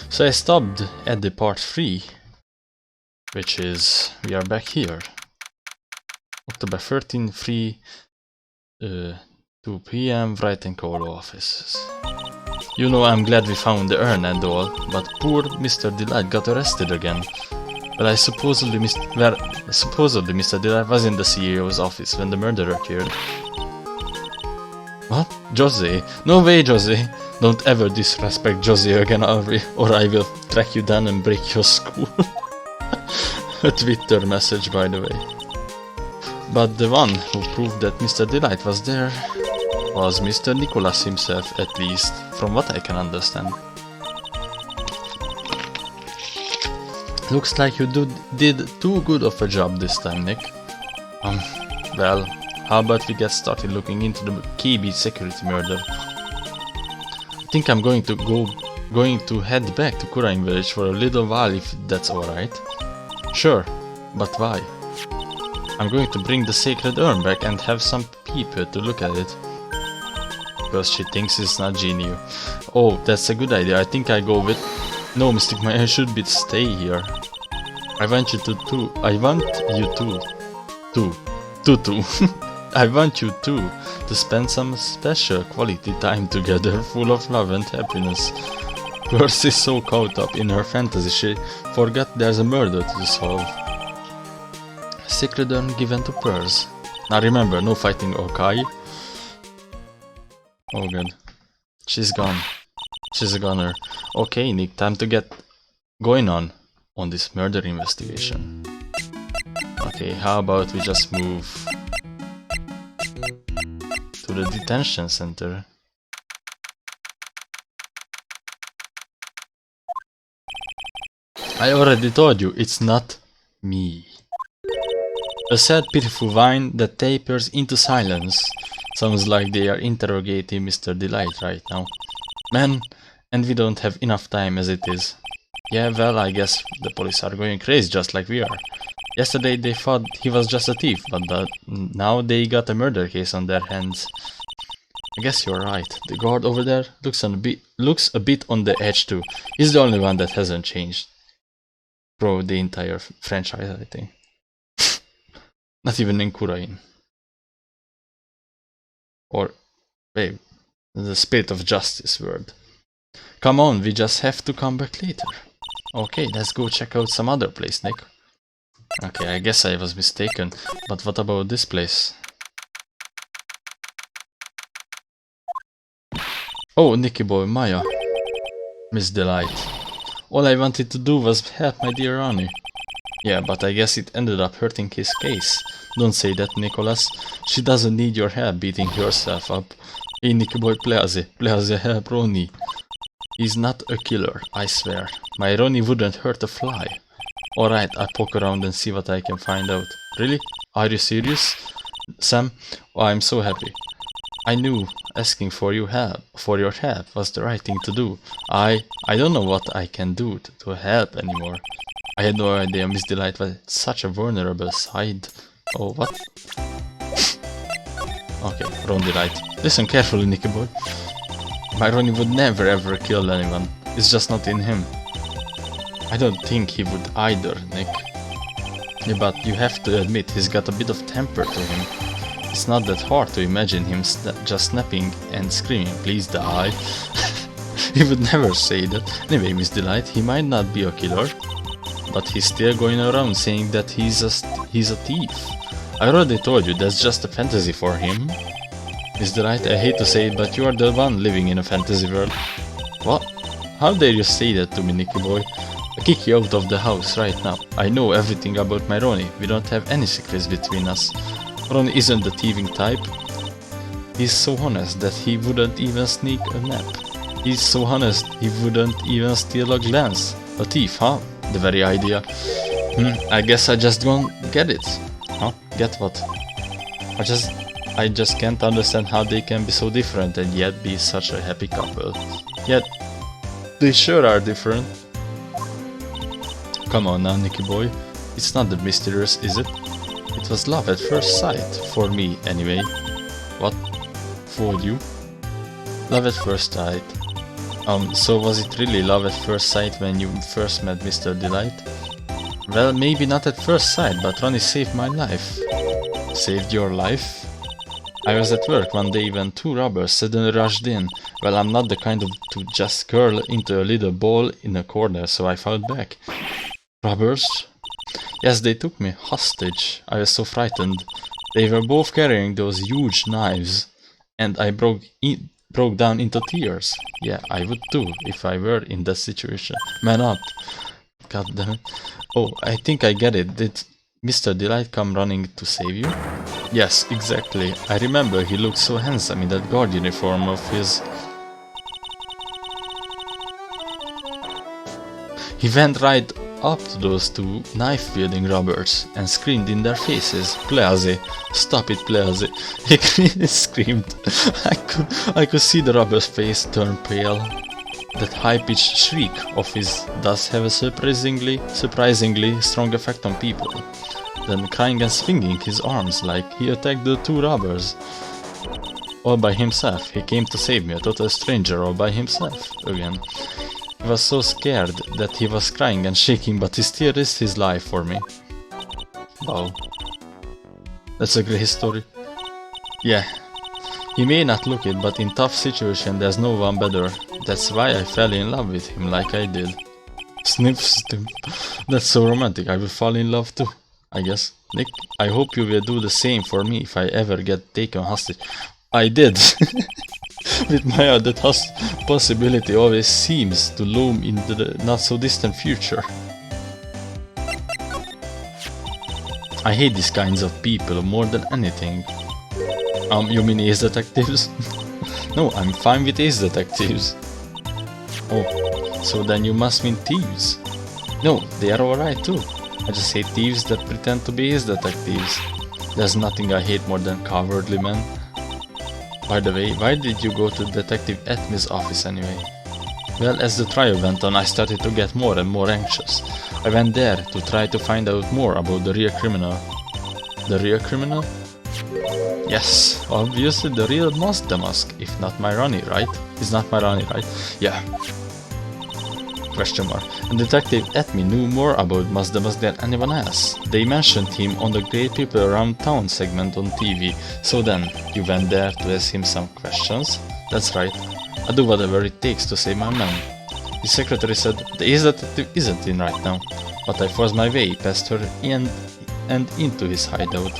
So I stopped at the part 3, which is, we are back here. October 13, 3, 2 PM, Brighton Colo offices. You know, I'm glad we found the urn and all, but poor Mr. Delight got arrested again. Well, supposedly Mr. Delight was in the CEO's office when the murder occurred. What? Jose? No way, Jose! Don't ever disrespect Jose again, or I will track you down and break your school. A Twitter message, by the way. But the one who proved that Mr. Delight was there was Mr. Nicholas himself, at least, from what I can understand. Looks like you did too good of a job this time, Nick. Well, how about we get started looking into the KB security murder? I think I'm going to head back to Kurain village for a little while, if that's alright. Sure, but why? I'm going to bring the sacred urn back and have some people to look at it. Because she thinks it's not genius. Oh, that's a good idea. I think I go with... No, Mystic Man, I should stay here. I want you to spend some special quality time together, full of love and happiness. Percy is so caught up in her fantasy she forgot there's a murder to solve. Sacred urn given to Percy. Now remember, no fighting Okai. Oh god. She's gone. She's a goner. Okay, Nick, time to get going on this murder investigation. Okay, how about we just move to the detention center. I already told you, it's not me. A sad, pitiful whine that tapers into silence. Sounds like they are interrogating Mr. Delight right now. Man, and we don't have enough time as it is. Yeah, well, I guess the police are going crazy just like we are. Yesterday they thought he was just a thief, but now they got a murder case on their hands. I guess you're right. The guard over there looks a bit on the edge too. He's the only one that hasn't changed. Throughout the entire franchise, I think. Not even in Kurain. Or, wait, the spirit of justice word. Come on, we just have to come back later. Okay, let's go check out some other place, Nick. Okay, I guess I was mistaken, but what about this place? Oh, Nicky boy, Maya. Miss Delight. All I wanted to do was help my dear Ronnie. Yeah, but I guess it ended up hurting his case. Don't say that, Nicholas. She doesn't need your help beating herself up. Hey, Nicky boy, please help Ronnie. He's not a killer, I swear. My Ronnie wouldn't hurt a fly. Alright, I'll poke around and see what I can find out. Really? Are you serious? Sam? Oh, I'm so happy. I knew asking for your help was the right thing to do. I don't know what I can do to help anymore. I had no idea Miss Delight was such a vulnerable side. Oh, what? Okay, wrong Delight. Listen carefully, Nicky boy. My Ronnie would never ever kill anyone. It's just not in him. I don't think he would either, Nick. Yeah, but you have to admit he's got a bit of temper to him. It's not that hard to imagine him just snapping and screaming, please die. He would never say that. Anyway, Miss Delight, he might not be a killer, but he's still going around saying that he's a thief. I already told you that's just a fantasy for him. Miss Delight, I hate to say it, but you are the one living in a fantasy world. What? How dare you say that to me, Nicky boy? I'll kick you out of the house right now. I know everything about my Ronnie. We don't have any secrets between us. Ronnie isn't the thieving type. He's so honest that he wouldn't even sneak a nap. He's so honest he wouldn't even steal a glance. A thief, huh? The very idea. I guess I just don't get it. Huh? Get what? I just can't understand how they can be so different and yet be such a happy couple. Yet, they sure are different. Come on now, Nicky boy. It's not that mysterious, is it? It was love at first sight, for me anyway. What? For you? Love at first sight. So was it really love at first sight when you first met Mr. Delight? Well, maybe not at first sight, but Ronnie saved my life. Saved your life? I was at work one day when two robbers suddenly rushed in. Well, I'm not the kind of to just curl into a little ball in a corner, so I fought back. Robbers? Yes, they took me hostage. I was so frightened. They were both carrying those huge knives, and I broke down into tears. Yeah, I would too, if I were in that situation. Man up. God damn it. Oh, I think I get it. Did Mr. Delight come running to save you? Yes, exactly. I remember he looked so handsome in that guard uniform of his. He went right up to those two knife-wielding robbers and screamed in their faces, "Please, stop it, please!" He screamed. I could see the robber's face turn pale. That high-pitched shriek of his does have a surprisingly strong effect on people. Then crying and swinging his arms like he attacked the two robbers. All by himself. He came to save me, a total stranger all by himself. Again. He was so scared that he was crying and shaking, but he still risked his life for me. Wow. That's a great story. Yeah. He may not look it, but in tough situation there's no one better. That's why I fell in love with him like I did. Sniff, sniff. That's so romantic. I will fall in love too, I guess. Nick, I hope you will do the same for me if I ever get taken hostage. I did. With my eye, that possibility always seems to loom in the not so distant future. I hate these kinds of people more than anything. You mean ace detectives? No, I'm fine with ace detectives. Oh, so then you must mean thieves. No, they are alright too. I just hate thieves that pretend to be ace detectives. There's nothing I hate more than cowardly men. By the way, why did you go to Detective Atmy's office anyway? Well, as the trial went on, I started to get more and more anxious. I went there to try to find out more about the real criminal. The real criminal? Yes, obviously the real Mask, if not my Ronnie, right? It's not my Ronnie, right? Yeah. Question mark. And Detective Atmy knew more about Mask than anyone else. They mentioned him on the Great People Around Town segment on TV. So then, you went there to ask him some questions? That's right. I'll do whatever it takes to save my man. His secretary said the ace detective isn't in right now, but I forced my way past her and into his hideout.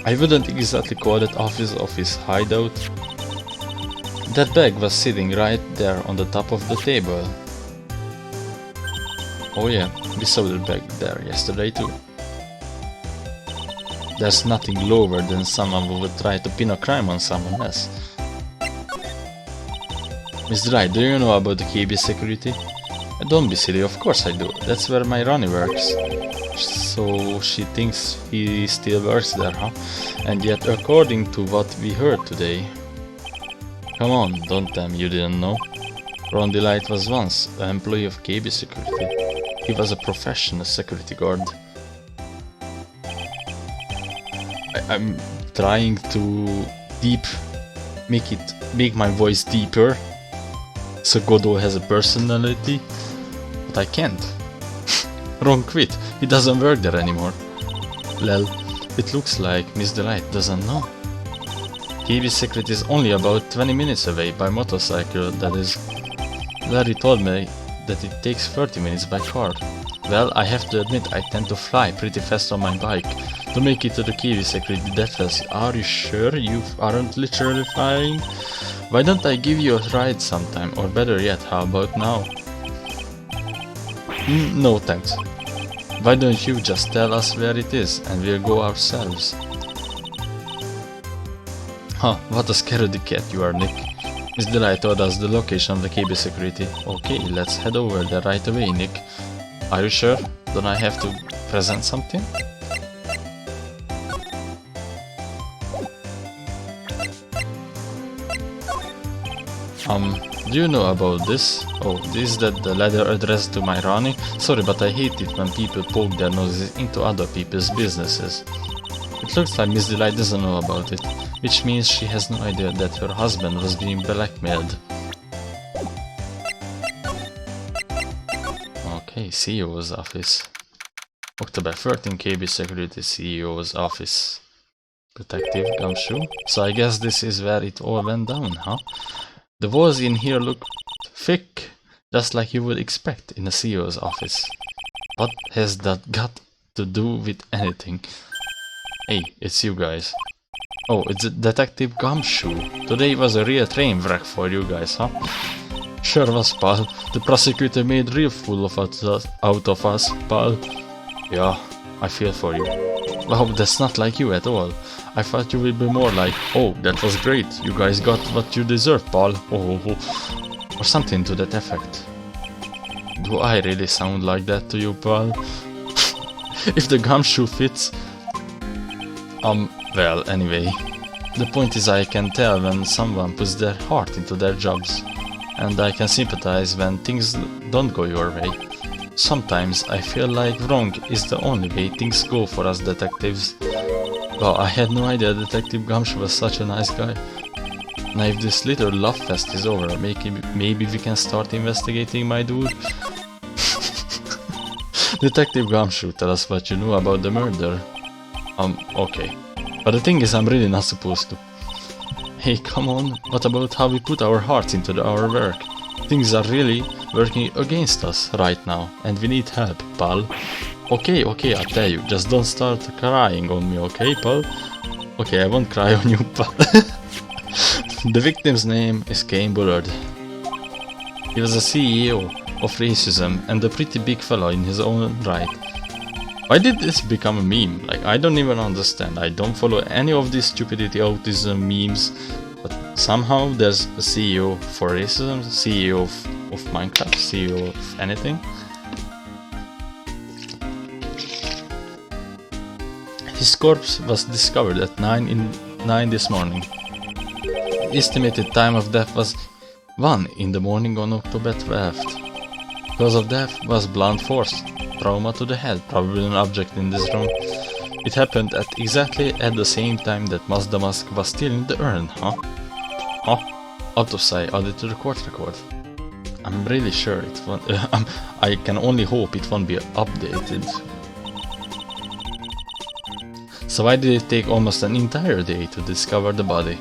I wouldn't exactly call that office of his hideout. That bag was sitting right there on the top of the table. Oh yeah, we saw the bag there yesterday too. There's nothing lower than someone who would try to pin a crime on someone else. Mr. Wright, do you know about the KB security? Don't be silly, of course I do. That's where my Ronnie works. So she thinks he still works there, huh? And yet, according to what we heard today... Come on, don't tell me you didn't know. Ron Delight was once an employee of KB security. He was a professional security guard. I'm trying to make my voice deeper, so Godot has a personality, but I can't. Ron quit. He doesn't work there anymore. Lel, it looks like Miss Delight doesn't know. KB's secret is only about 20 minutes away by motorcycle, that is. Larry told me that it takes 30 minutes by car. Well, I have to admit I tend to fly pretty fast on my bike. To make it to the KB secret that fast, are you sure you aren't literally flying? Why don't I give you a ride sometime, or better yet, how about now? No thanks. Why don't you just tell us where it is, and we'll go ourselves? Huh, what a scaredy cat you are, Nick. Miss Delight told us the location of the KB security. Okay, let's head over there right away, Nick. Are you sure? Don't I have to present something? Do you know about this? Oh, is that the letter addressed to my Ronnie? Sorry, but I hate it when people poke their noses into other people's businesses. It looks like Miss Delight doesn't know about it, which means she has no idea that her husband was being blackmailed. Okay, CEO's office. October 13 KB Security CEO's office. Detective Gumshoe. So I guess this is where it all went down, huh? The walls in here look thick, just like you would expect in a CEO's office. What has that got to do with anything? Hey, it's you guys. Oh, it's Detective Gumshoe. Today was a real train wreck for you guys, huh? Sure was, pal. The prosecutor made real fool of us, out of us, pal. Yeah, I feel for you. Wow, that's not like you at all. I thought you would be more like, oh, that was great, you guys got what you deserve, pal. Oh. Or something to that effect. Do I really sound like that to you, pal? If the gumshoe fits... well, anyway. The point is I can tell when someone puts their heart into their jobs. And I can sympathize when things don't go your way. Sometimes I feel like wrong is the only way things go for us detectives. Wow, I had no idea Detective Gumshoe was such a nice guy. Now if this little love fest is over, maybe we can start investigating my dude? Detective Gumshoe, tell us what you know about the murder. Okay. But the thing is, I'm really not supposed to. Hey, come on, what about how we put our hearts into our work? Things are really working against us right now, and we need help, pal. Okay, I tell you, just don't start crying on me, okay, pal? Okay, I won't cry on you, pal. The victim's name is Kane Bullard. He was a CEO of racism and a pretty big fella in his own right. Why did this become a meme? Like, I don't even understand. I don't follow any of these stupidity autism memes, but somehow there's a CEO for racism, CEO of Minecraft, CEO of anything. His corpse was discovered at 9 this morning. The estimated time of death was 1 in the morning on October 12th. Cause of death was blunt force. Trauma to the head, probably an object in this room. It happened exactly at the same time that Mazda Mask was still in the urn, huh? Out of sight, added to the court record. I'm really sure it won't... I can only hope it won't be updated. So why did it take almost an entire day to discover the body?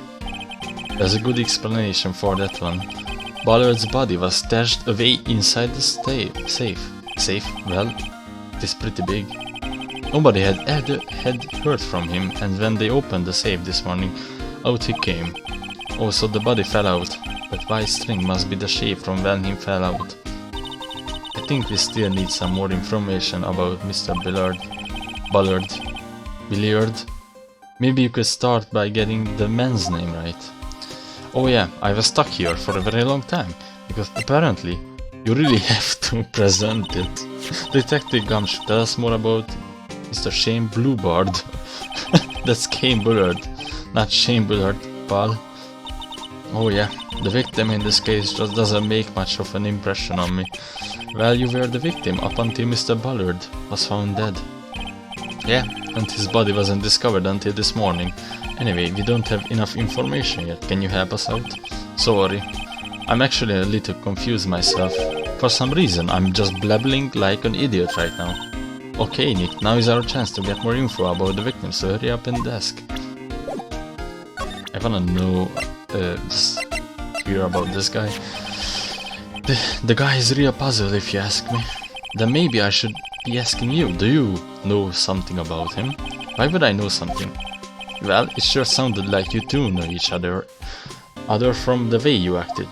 There's a good explanation for that one. Ballard's body was stashed away inside the safe. Safe? Well, it is pretty big. Nobody had heard from him, and when they opened the safe this morning, out he came. Also, the body fell out. That white string must be the shape from when he fell out. I think we still need some more information about Mr. Ballard. Maybe you could start by getting the man's name right. Oh yeah, I was stuck here for a very long time, because apparently you really have to present it. Detective Gumshoe, tell us more about Mr. Shane Bluebard. That's Kane Bullard, not Shane Bullard, pal. Oh yeah, the victim in this case just doesn't make much of an impression on me. Well, you were the victim up until Mr. Ballard was found dead. Yeah, and his body wasn't discovered until this morning. Anyway, we don't have enough information yet. Can you help us out? Sorry. I'm actually a little confused myself. For some reason, I'm just blabbling like an idiot right now. Okay, Nick, now is our chance to get more info about the victim, so hurry up and ask. I wanna know, just hear about this guy. The guy is real puzzle if you ask me. Then maybe I should be asking you, do you know something about him? Why would I know something? Well, it sure sounded like you two know each other from the way you acted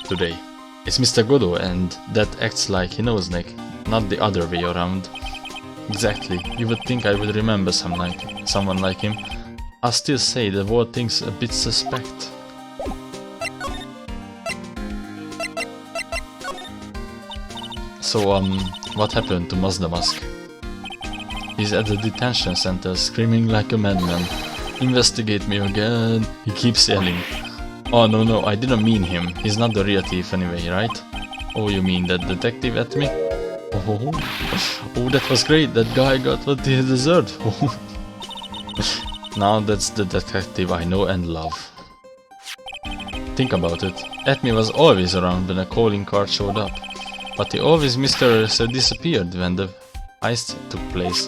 today. It's Mr. Godot, and that acts like he knows Nick, not the other way around. Exactly, you would think I would remember someone like him. I'll still say the whole thing's a bit suspect. So, what happened to Mazda Mask? He's at the detention center screaming like a madman. Investigate me again, he keeps yelling. Oh no, I didn't mean him. He's not the real thief anyway, right? Oh, you mean that detective at me? Oh, that was great, that guy got what he deserved. Now that's the detective I know and love. Think about it, Atme was always around when a calling card showed up. But he always mysteriously disappeared when the heist took place.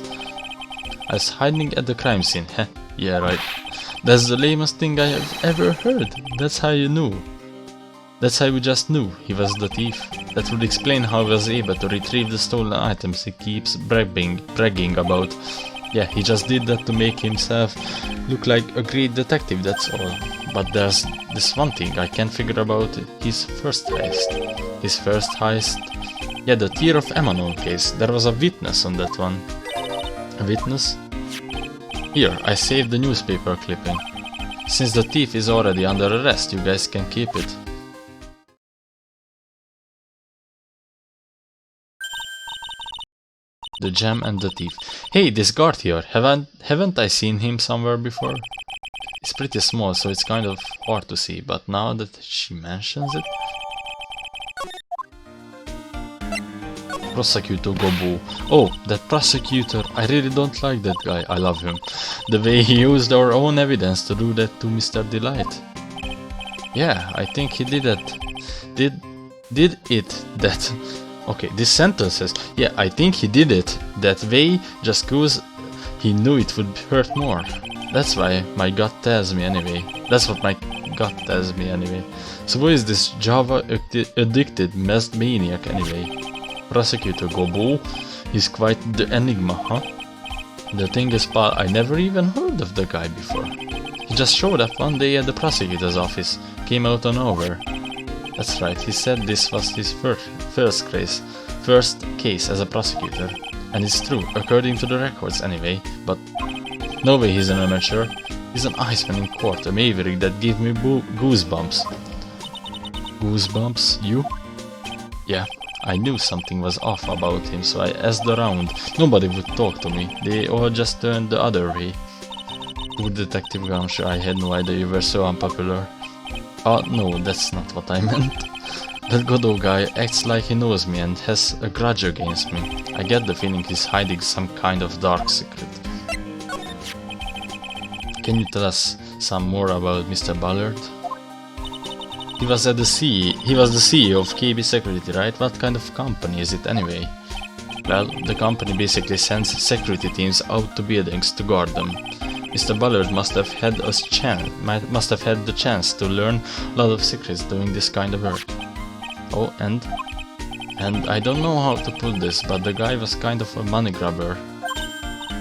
I was hiding at the crime scene, heh, yeah right. That's the lamest thing I have ever heard. That's how you knew. That's how we just knew he was the thief. That would explain how he was able to retrieve the stolen items he keeps bragging about. Yeah, he just did that to make himself look like a great detective, that's all. But there's this one thing I can't figure about his first heist. His first heist? Yeah, the Tear of Emanuel case. There was a witness on that one. A witness? Here, I saved the newspaper clipping. Since the thief is already under arrest, you guys can keep it. The Gem and the Thief. Hey, this guard here, haven't I seen him somewhere before? It's pretty small, so it's kind of hard to see, but now that she mentions it... Prosecutor Gobu. Oh, that prosecutor, I really don't like that guy, I love him. The way he used our own evidence to do that to Mr. Delight. Yeah, I think he did that. Did it that... Okay, this sentence says, yeah, I think he did it that way just cause he knew it would hurt more. That's why my gut tells me anyway. That's what my gut tells me anyway. So who is this Java addicted messed maniac anyway? Prosecutor Gobu? He's quite the enigma, huh? The thing is, pal, I never even heard of the guy before. He just showed up one day at the prosecutor's office, came out of nowhere. That's right, he said this was his first case as a prosecutor. And it's true, according to the records anyway, but no way he's an amateur. He's an Iceman in court, a maverick that gave me goosebumps. Goosebumps? You? Yeah, I knew something was off about him, so I asked around. Nobody would talk to me, they all just turned the other way. Poor Detective Gumshoe, I had no idea you were so unpopular. Oh, no, that's not what I meant. That Godot guy acts like he knows me and has a grudge against me. I get the feeling he's hiding some kind of dark secret. Can you tell us some more about Mr. Ballard? He was the CEO of KB Security, right? What kind of company is it anyway? Well, the company basically sends security teams out to buildings to guard them. Mr. Ballard must have had the chance to learn a lot of secrets doing this kind of work. Oh, and I don't know how to put this, but the guy was kind of a money grabber.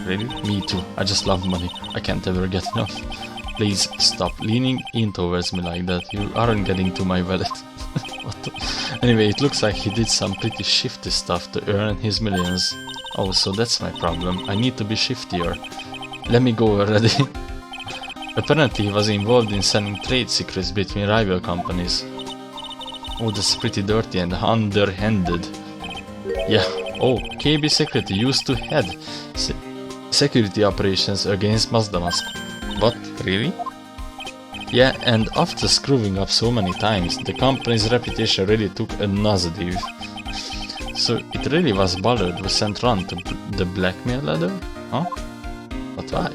Really? Me too. I just love money. I can't ever get enough. Please stop leaning in towards me like that. You aren't getting to my wallet. Anyway, it looks like he did some pretty shifty stuff to earn his millions. Oh, so that's my problem. I need to be shiftier. Let me go already. Apparently he was involved in selling trade secrets between rival companies. Oh, that's pretty dirty and underhanded. Yeah, oh, KB Security used to head security operations against Mazda Mask. What? Really? Yeah, and after screwing up so many times, the company's reputation really took a nosedive. So it really was Ballard who sent Ron to the blackmail ladder? Huh? But why?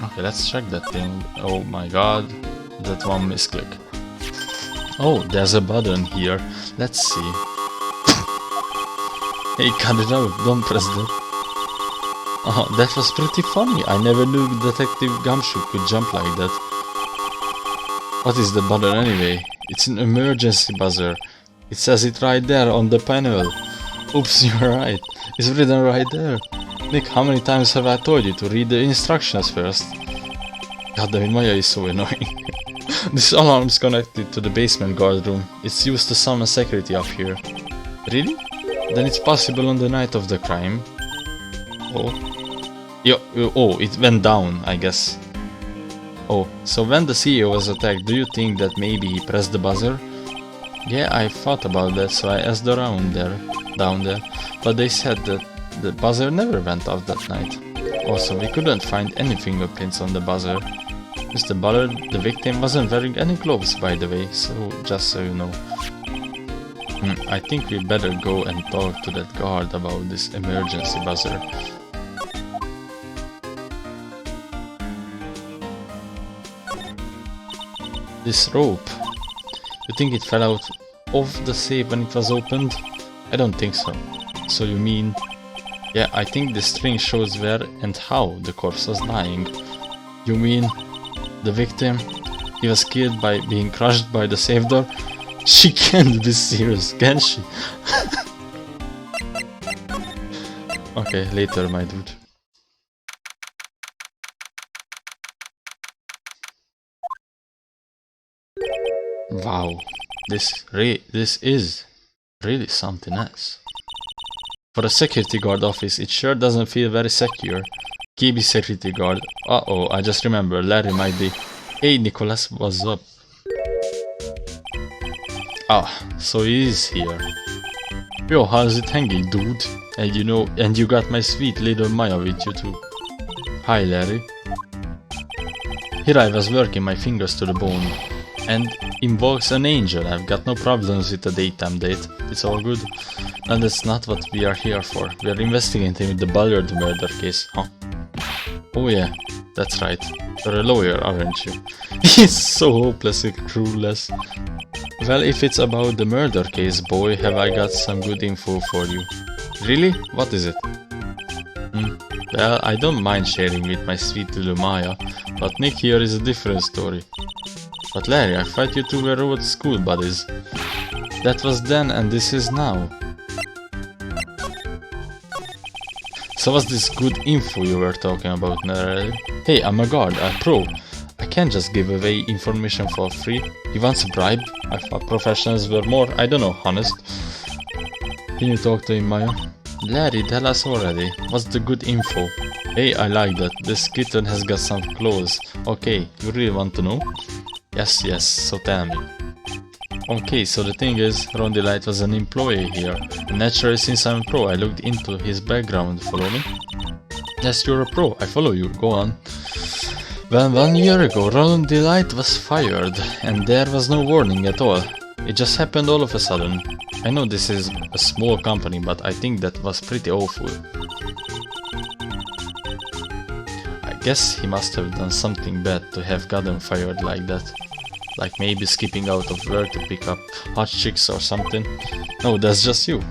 Okay, let's check that thing. Oh my god, that one misclick. Oh, there's a button here. Let's see. Hey, cut it out, don't press that. Oh, that was pretty funny. I never knew Detective Gumshoe could jump like that. What is the button anyway? It's an emergency buzzer. It says it right there on the panel. Oops, you're right. It's written right there. Nick, how many times have I told you to read the instructions first? God damn it, Maya is so annoying. This alarm is connected to the basement guard room. It's used to summon security up here. Really? Then it's possible on the night of the crime. Oh. Oh, it went down, I guess. Oh, so when the CEO was attacked, do you think that maybe he pressed the buzzer? Yeah, I thought about that, so I asked around down there, but they said that the buzzer never went off that night. Also, we couldn't find any fingerprints on the buzzer. Mr. Ballard, the victim, wasn't wearing any gloves, by the way, so just so you know. I think we better go and talk to that guard about this emergency buzzer. This rope. You think it fell out? of the safe when it was opened? I don't think so. So you mean... Yeah, I think the string shows where and how the corpse was lying. You mean... the victim? He was killed by being crushed by the safe door? She can't be serious, can she? Okay, later, my dude. Wow, this is really something else. For a security guard office, it sure doesn't feel very secure. KB security guard. Uh-oh, I just remember, Larry might be... Hey Nicholas, what's up? Ah, so he is here. Yo, how's it hanging, dude? And you know, and you got my sweet little Maya with you too. Hi Larry. Here I was working my fingers to the bone. And invokes an angel. I've got no problems with the daytime date. It's all good. And that's not what we are here for. We are investigating the Ballard murder case, huh? Oh yeah, that's right. You're a lawyer, aren't you? He's so hopelessly clueless. Well, if it's about the murder case, boy, have I got some good info for you. Really? What is it? Well, I don't mind sharing with my sweet little Maya, but Nick here is a different story. But Larry, I thought you two were old school buddies. That was then and this is now. So what's this good info you were talking about, Larry? Hey, I'm a guard, a pro. I can't just give away information for free. He wants a bribe? I thought professionals were more, I don't know, honest. Can you talk to him, Maya? Larry, tell us already. What's the good info? Hey, I like that. This kitten has got some clothes. Okay, you really want to know? Yes, so tell me. Okay, so the thing is, Ron Delight was an employee here. And naturally, since I'm a pro, I looked into his background. Follow me? Yes, you're a pro. I follow you. Go on. Well, 1 year ago, Ron Delight was fired, and there was no warning at all. It just happened all of a sudden. I know this is a small company, but I think that was pretty awful. I guess he must have done something bad to have gotten fired like that. Like maybe skipping out of work to pick up hot chicks or something. No, that's just you.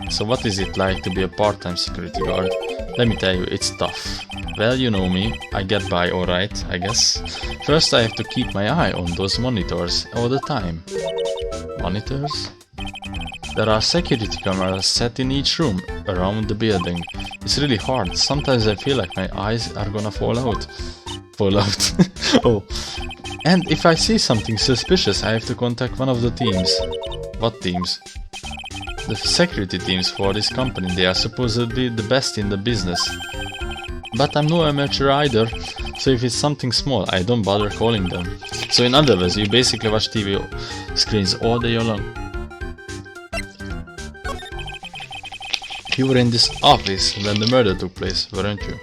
So what is it like to be a part-time security guard? Let me tell you, it's tough. Well, you know me, I get by alright, I guess. First I have to keep my eye on those monitors all the time. Monitors? There are security cameras set in each room around the building. It's really hard, sometimes I feel like my eyes are gonna fall out. Oh. And if I see something suspicious, I have to contact one of the teams. What teams? The security teams for this company. They are supposedly the best in the business. But I'm no amateur either, so if it's something small, I don't bother calling them. So in other words, you basically watch TV screens all day long. You were in this office when the murder took place, weren't you?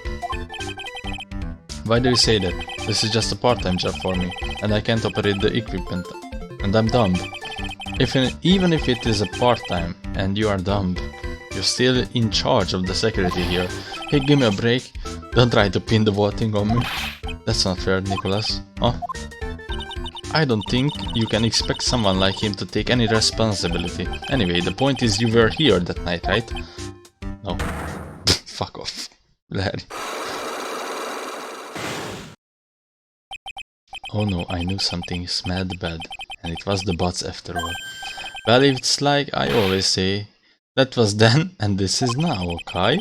Why do you say that? This is just a part-time job for me, and I can't operate the equipment, and I'm dumb. Even if it is a part-time, and you are dumb, you're still in charge of the security here. Hey, give me a break. Don't try to pin the voting on me. That's not fair, Nicholas. Huh? I don't think you can expect someone like him to take any responsibility. Anyway, the point is you were here that night, right? No. Fuck off, Larry. Oh no, I knew something smelled bad, and it was the bots after all. Well, it's like I always say, that was then and this is now, okay?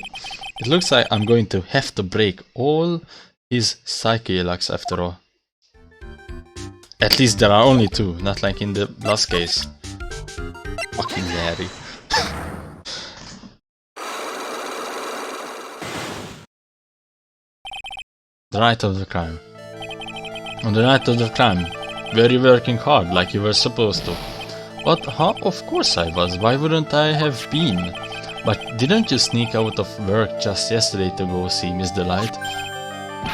It looks like I'm going to have to break all his psyche locks after all. At least there are only two, not like in the last case. Fucking Larry. The night of the crime. On the night of the crime, were you working hard like you were supposed to? But how? Of course I was, why wouldn't I have been? But didn't you sneak out of work just yesterday to go see Miss Delight?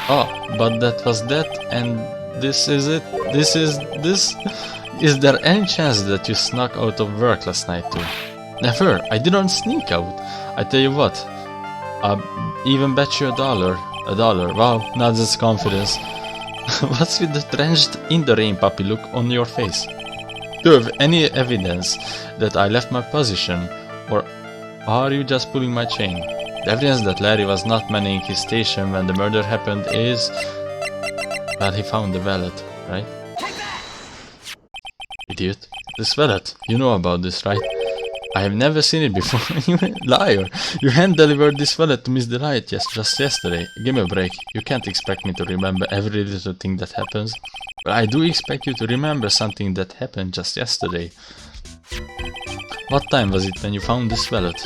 Oh, but that was that, and this is it? This is this? Is there any chance that you snuck out of work last night too? Never, I didn't sneak out. I tell you what, I even bet you $1. $1, wow, not just confidence. What's with the drenched in the rain puppy look on your face? Do you have any evidence that I left my position, or are you just pulling my chain? The evidence that Larry was not manning his station when the murder happened is... Well, he found the wallet, right? Idiot. This wallet, you know about this, right? I have never seen it before. You liar! You hand-delivered this wallet to Miss Delight just yesterday. Give me a break. You can't expect me to remember every little thing that happens. But I do expect you to remember something that happened just yesterday. What time was it when you found this wallet?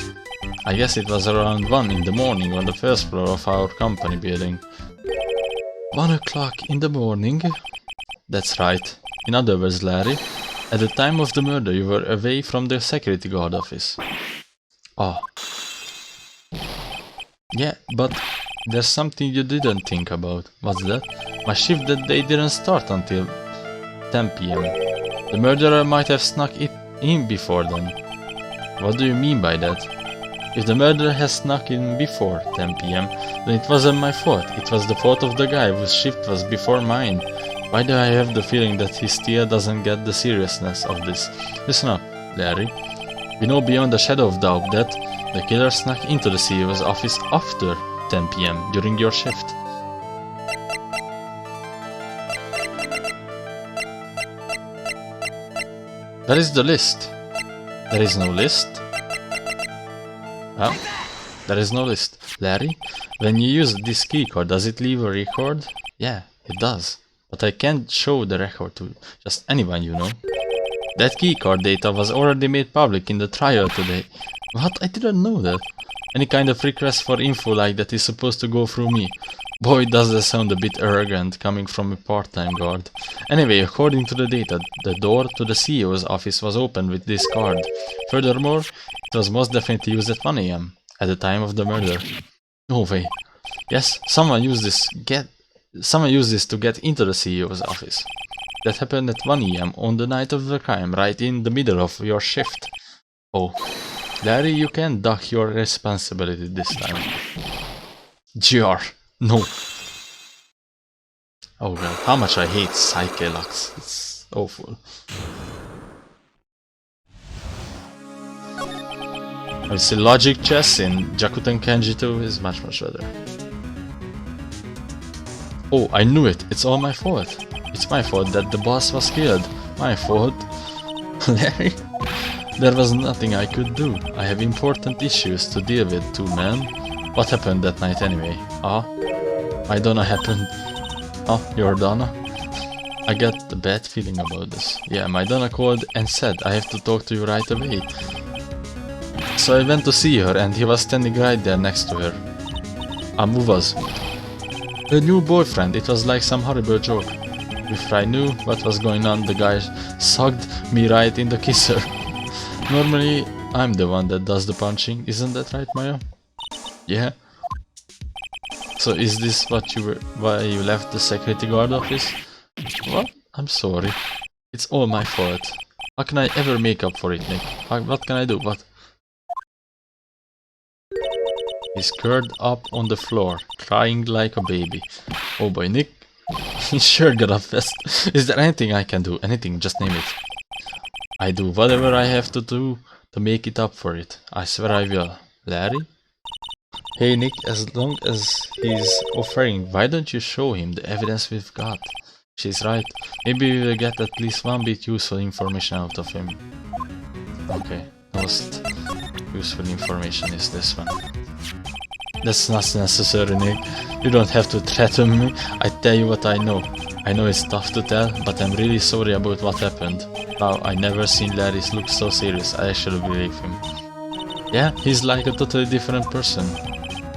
I guess it was around 1 in the morning on the first floor of our company building. 1 o'clock in the morning? That's right. In other words, Larry, at the time of the murder you were away from the security guard office. Oh. Yeah, but there's something you didn't think about. What's that? My shift that day didn't start until 10 PM. The murderer might have snuck it in before then. What do you mean by that? If the murderer has snuck in before 10 PM, then it wasn't my fault. It was the fault of the guy whose shift was before mine. Why do I have the feeling that he still doesn't get the seriousness of this? Listen up, Larry. We know beyond a shadow of doubt that the killer snuck into the CEO's office after 10 PM during your shift. That is the list. There is no list. Huh? There is no list. Larry, when you use this keycard, does it leave a record? Yeah, it does. But I can't show the record to just anyone, you know. That keycard data was already made public in the trial today. What? I didn't know that. Any kind of request for info like that is supposed to go through me. Boy, does that sound a bit arrogant coming from a part-time guard. Anyway, according to the data, the door to the CEO's office was opened with this card. Furthermore, it was most definitely used at 1 AM, at the time of the murder. No way. Yes, someone used this to get into the CEO's office. That happened at 1 AM on the night of the crime, right in the middle of your shift. Oh, Larry, you can't duck your responsibility this time. GR. No. Oh god, how much I hate Psyche Lux. It's awful. I would say Logic Chess in Jakuten Kenji 2 is much better. Oh, I knew it. It's all my fault. It's my fault that the boss was killed. My fault. Larry? There was nothing I could do. I have important issues to deal with too, man. What happened that night anyway? Ah? My Donna happened. Oh, your Donna? I got a bad feeling about this. Yeah, my Donna called and said I have to talk to you right away. So I went to see her and he was standing right there next to her. Who was? Her new boyfriend. It was like some horrible joke. If I knew what was going on, the guy sucked me right in the kisser. Normally, I'm the one that does the punching. Isn't that right, Maya? Yeah. So is this why you left the security guard office? What? I'm sorry. It's all my fault. How can I ever make up for it, Nick? What can I do? What? He's curled up on the floor, crying like a baby. Oh boy, Nick. He sure got a fest. Is there anything I can do? Anything, just name it. I do whatever I have to do to make it up for it. I swear I will. Larry? Hey Nick, as long as he's offering, why don't you show him the evidence we've got? She's right. Maybe we will get at least one bit useful information out of him. Okay, most useful information is this one. That's not necessary, Nick. You don't have to threaten me. I tell you what I know. I know it's tough to tell, but I'm really sorry about what happened. Wow, I never seen Larry look so serious. I actually believe him. Yeah, he's like a totally different person.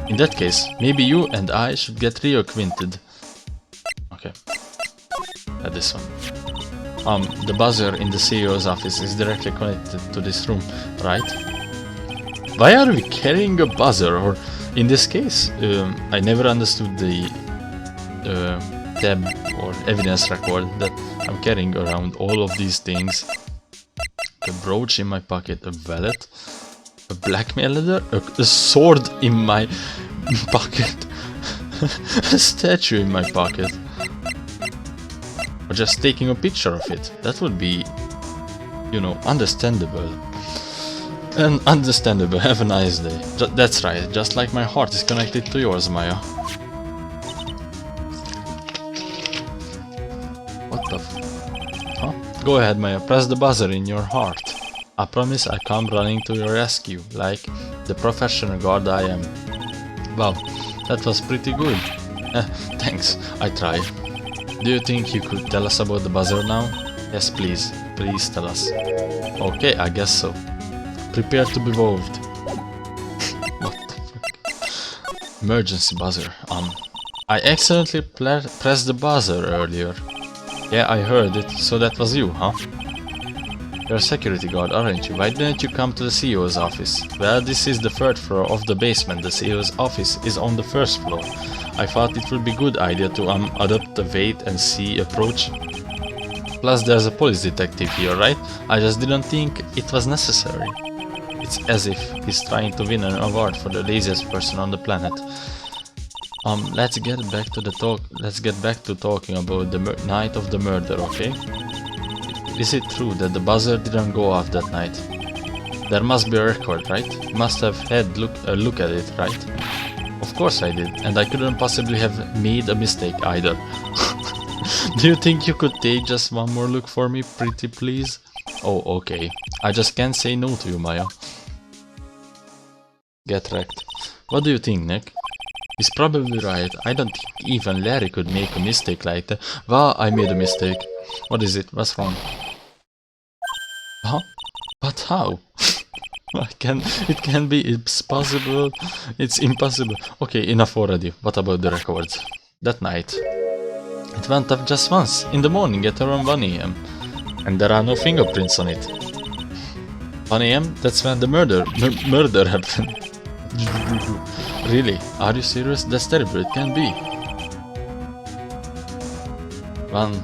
In that case, maybe you and I should get reacquainted. Okay. This one. The buzzer in the CEO's office is directly connected to this room, right? Why are we carrying a buzzer? Or in this case, I never understood the tab or evidence record that I'm carrying around all of these things. A brooch in my pocket, a wallet, a blackmail letter, a sword in my pocket, a statue in my pocket, or just taking a picture of it. That would be you know, understandable. And understandable, have a nice day. That's right, just like my heart is connected to yours, Maya. What the f... Huh? Go ahead, Maya, press the buzzer in your heart. I promise I come running to your rescue, like the professional guard I am. Wow, that was pretty good. Thanks, I tried. Do you think you could tell us about the buzzer now? Yes, please. Please tell us. Okay, I guess so. Prepare to be woved. What the fuck? Emergency buzzer. I accidentally pressed the buzzer earlier. Yeah, I heard it, so that was you, huh? You're a security guard, aren't you? Why didn't you come to the CEO's office? Well, this is the third floor of the basement. The CEO's office is on the first floor. I thought it would be a good idea to adopt a wait and see approach. Plus there's a police detective here, right? I just didn't think it was necessary. It's as if he's trying to win an award for the laziest person on the planet. Let's get back to talking about the night of the murder, okay? Is it true that the buzzer didn't go off that night? There must be a record, right? You must have had a look at it, right? Of course I did, and I couldn't possibly have made a mistake either. Do you think you could take just one more look for me, pretty please? Oh, okay. I just can't say no to you, Maya. Get wrecked. What do you think, Nick? He's probably right. I don't think even Larry could make a mistake like that. Well, I made a mistake. What is it? What's wrong? Huh? But how? It can be, it's possible, it's impossible. Okay, enough already. What about the records? That night. It went off just once, in the morning at around 1 AM. And there are no fingerprints on it. 1 AM? That's when the murder happened. Really? Are you serious? That's terrible, it can be. 1,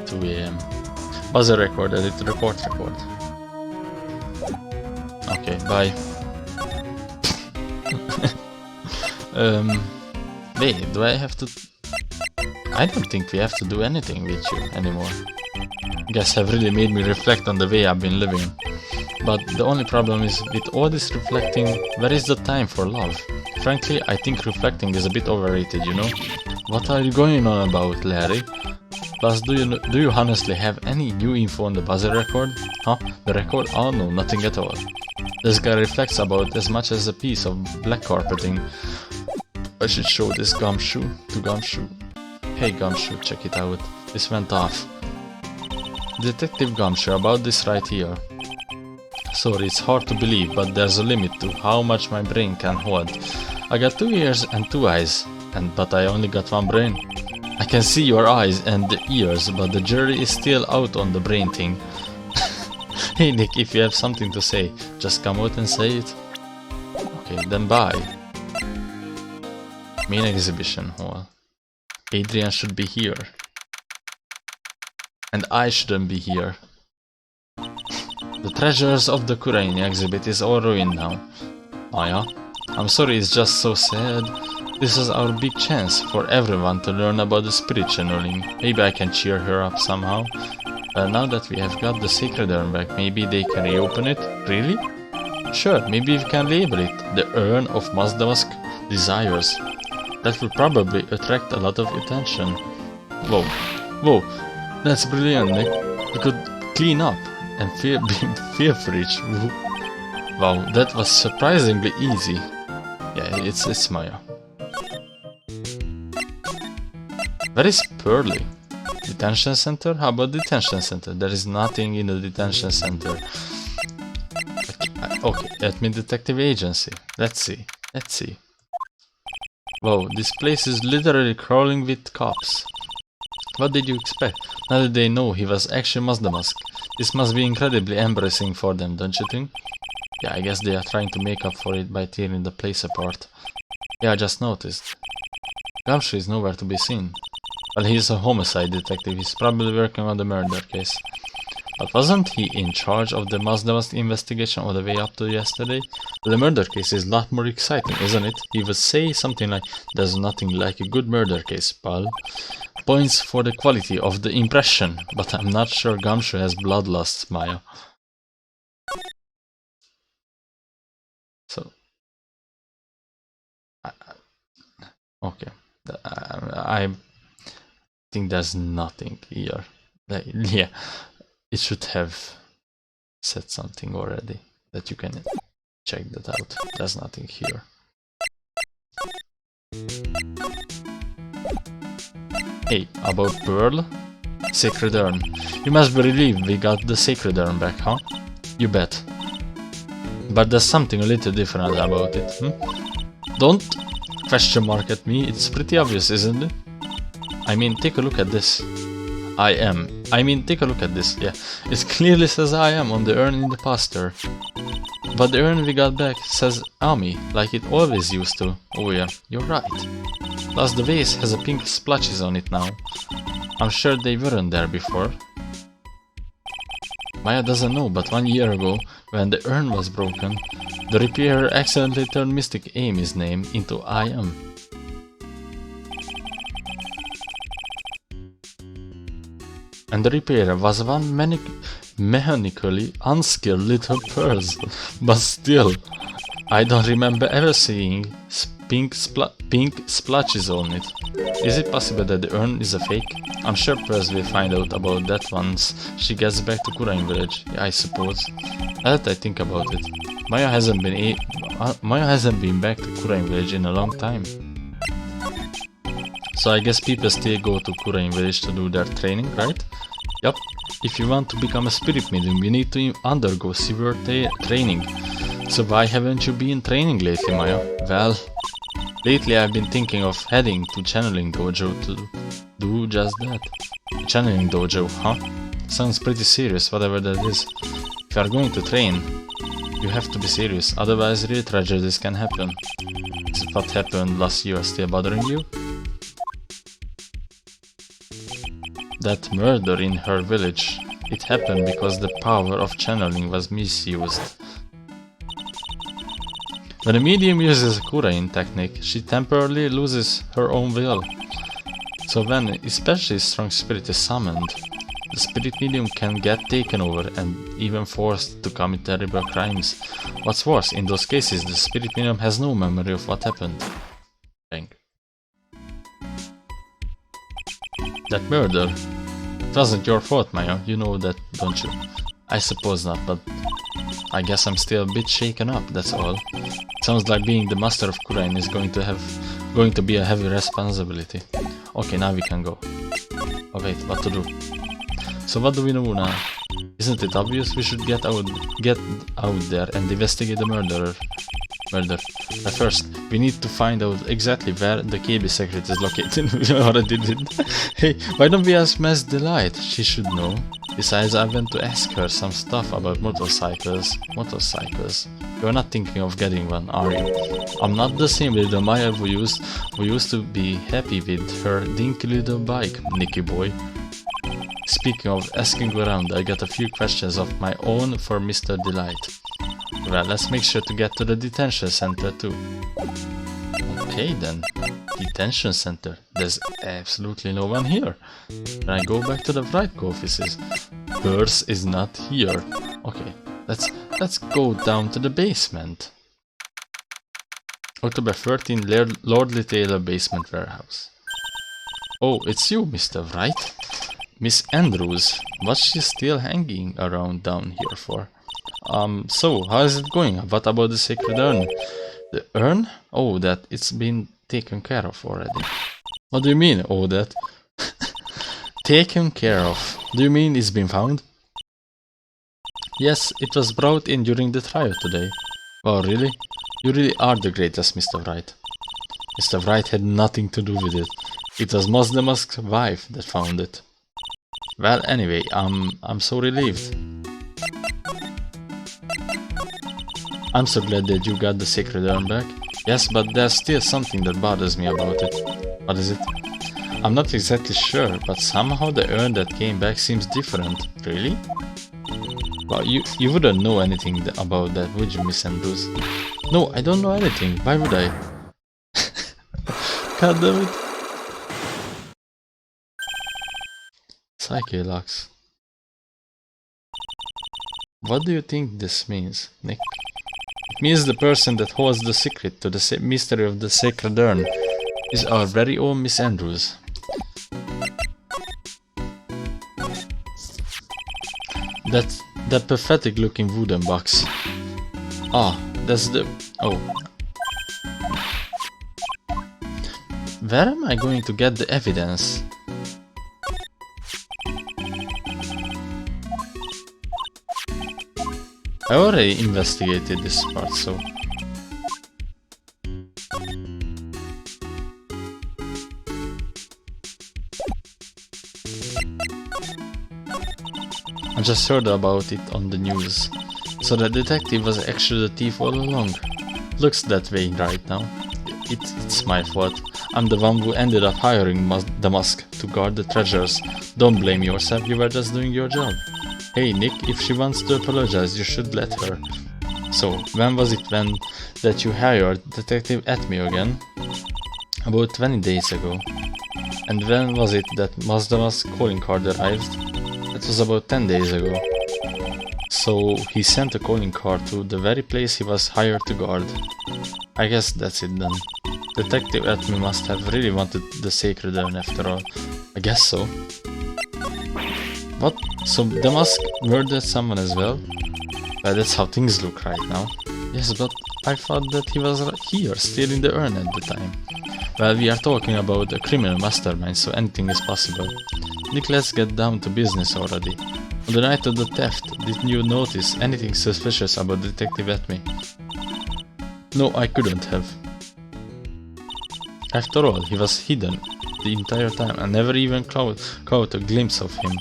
2 AM. Buzzer record, edit report. Okay, bye. Wait, do I have to... I don't think we have to do anything with you anymore. Guess have really made me reflect on the way I've been living. But the only problem is, with all this reflecting, where is the time for love? Frankly, I think reflecting is a bit overrated, you know? What are you going on about, Larry? Plus, do you honestly have any new info on the buzzer record? Huh? The record? Oh no, nothing at all. This guy reflects about as much as a piece of black carpeting. I should show this Gumshoe to Gumshoe. Hey Gumshoe, check it out. This went off. Detective Gumshoe, about this right here. Sorry, it's hard to believe, but there's a limit to how much my brain can hold. I got 2 ears and 2 eyes, but I only got 1 brain. I can see your eyes and the ears, but the jury is still out on the brain thing. Hey Nick, if you have something to say, just come out and say it. Okay, then bye. Main exhibition hall. Adrian should be here. And I shouldn't be here. The treasures of the Kurani exhibit is all ruined now. Maya, I'm sorry, it's just so sad. This is our big chance for everyone to learn about the spirit channeling. Maybe I can cheer her up somehow. Well, now that we have got the sacred urn back, maybe they can reopen it? Really? Sure, maybe we can label it the Urn of Mazdamask Desires. That will probably attract a lot of attention. Whoa, that's brilliant, Nick. You could clean up and be fear-free. Wow, that was surprisingly easy. Yeah, it's Maya. Where is Pearly? Detention center? How about detention center? There is nothing in the detention center. Okay, admin detective agency. Let's see. Wow, this place is literally crawling with cops. What did you expect? Now that they know he was actually Mazdamask, this must be incredibly embarrassing for them, don't you think? Yeah, I guess they are trying to make up for it by tearing the place apart. Yeah, I just noticed. Gumshoe is nowhere to be seen. Well, he's a homicide detective, he's probably working on the murder case. But wasn't he in charge of the Mazdamask investigation all the way up to yesterday? The murder case is a lot more exciting, isn't it? He would say something like, "There's nothing like a good murder case, pal." points for the quality of the impression, but I'm not sure Gumshoe has bloodlust, Maya. So... okay. I think there's nothing here. Yeah, it should have said something already that you can check that out. There's nothing here. Hey, about Pearl? Sacred Urn. You must be relieved we got the Sacred Urn back, huh? You bet. But there's something a little different about it, Don't question mark at me, it's pretty obvious, isn't it? I mean, take a look at this. Take a look at this, yeah. It clearly says I am on the urn in the poster. But the urn we got back says Ami, like it always used to. Oh yeah, you're right. Plus the vase has a pink splotches on it now. I'm sure they weren't there before. Maya doesn't know, but 1 year ago, when the urn was broken, the repairer accidentally turned Mystic Amy's name into I am. And the repairer was one mechanically unskilled little person, but still, I don't remember ever seeing pink splotches on it. Is it possible that the urn is a fake? I'm sure Pearls will find out about that once she gets back to Kurain village, yeah, I suppose. Now that I think about it, Maya hasn't been back to Kurain village in a long time. So I guess people still go to Kurain village to do their training, right? Yup. If you want to become a spirit medium, you need to undergo severe training. So why haven't you been training lately, Maya? Well, lately I've been thinking of heading to Channeling Dojo to do just that. Channeling Dojo, huh? Sounds pretty serious, whatever that is. If you are going to train, you have to be serious, otherwise real tragedies can happen. Is what happened last year still bothering you? That murder in her village, it happened because the power of channeling was misused. When a medium uses a Kurain technique, she temporarily loses her own will. So when especially strong spirit is summoned, the spirit medium can get taken over and even forced to commit terrible crimes. What's worse, in those cases the spirit medium has no memory of what happened. Bang. That murder, it wasn't your fault, Maya, you know that, don't you? I suppose not, but I guess I'm still a bit shaken up, that's all. It sounds like being the master of Kurain is going to be a heavy responsibility. Okay, now we can go. Oh wait, what to do? So what do we know now? Isn't it obvious we should get out there and investigate the murder? But first, we need to find out exactly where the KB secret is located. We already did. Hey, why don't we ask Miss Delight? She should know. Besides, I went to ask her some stuff about motorcycles. You're not thinking of getting one, are you? I'm not the same little Maya who used to be happy with her dinky little bike, Nicky boy. Speaking of asking around, I got a few questions of my own for Mr. Delight. Well, let's make sure to get to the detention center too. Okay then, detention center. There's absolutely no one here. When I go back to the Vrightco offices, Pearls is not here. Okay, let's go down to the basement. October 13, Lordly Taylor basement warehouse. Oh, it's you, Mr. Wright. Miss Andrews, what's she still hanging around down here for? So, how is it going? What about the sacred urn? The urn? Oh, that it's been taken care of already. What do you mean, oh, that? Taken care of? Do you mean it's been found? Yes, it was brought in during the trial today. Oh, really? You really are the greatest, Mr. Wright. Mr. Wright had nothing to do with it. It was Mos Demask's wife that found it. Well, anyway, I'm so relieved. I'm so glad that you got the sacred urn back. Yes, but there's still something that bothers me about it. What is it? I'm not exactly sure, but somehow the urn that came back seems different. Really? Well, you wouldn't know anything about that, would you, Miss Andrews? No, I don't know anything. Why would I? God damn it. Psyche Lux. What do you think this means, Nick? It means the person that holds the secret to the mystery of the sacred urn is our very own Miss Andrews. That pathetic looking wooden box. Ah, that's the... oh. Where am I going to get the evidence? I already investigated this part, so... I just heard about it on the news. So the detective was actually the thief all along. Looks that way right now. It's my fault. I'm the one who ended up hiring the Musk to guard the treasures. Don't blame yourself, you were just doing your job. Hey Nick, if she wants to apologize, you should let her. So, when was it that you hired Detective Atme again? About 20 days ago. And when was it that Mazda's calling card arrived? That was about 10 days ago. So, he sent a calling card to the very place he was hired to guard. I guess that's it then. Detective Atme must have really wanted the sacred urn after all. I guess so. What? So the Musk murdered someone as well? Well, that's how things look right now. Yes, but I thought that he was here, stealing the urn at the time. Well, we are talking about a criminal mastermind, so anything is possible. Nick, let's get down to business already. On the night of the theft, did you notice anything suspicious about Detective Atme? No, I couldn't have. After all, he was hidden the entire time and never even caught a glimpse of him.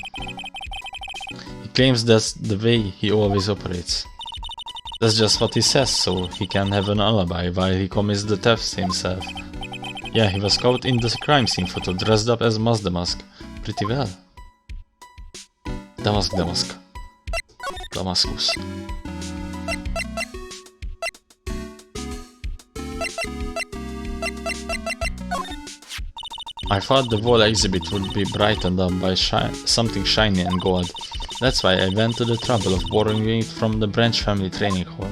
He claims that's the way he always operates. That's just what he says, so he can have an alibi while he commits the thefts himself. Yeah, he was caught in the crime scene photo dressed up as Mazda. Pretty well. Damascus. I thought the whole exhibit would be brightened up by something shiny and gold. That's why I went to the trouble of borrowing it from the Branch family training hall.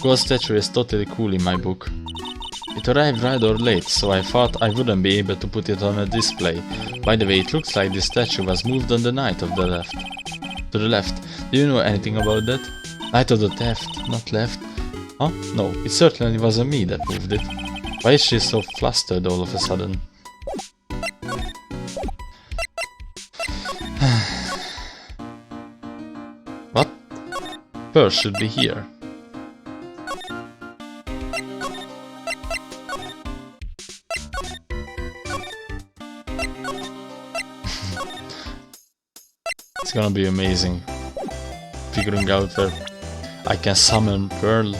Gold statue is totally cool in my book. It arrived rather late, so I thought I wouldn't be able to put it on a display. By the way, it looks like this statue was moved on the night of the left. To the left. Do you know anything about that? Night of the theft, not left. Huh? No, it certainly wasn't me that moved it. Why is she so flustered all of a sudden? What? Pearl should be here. It's gonna be amazing. Figuring out where I can summon Pearl.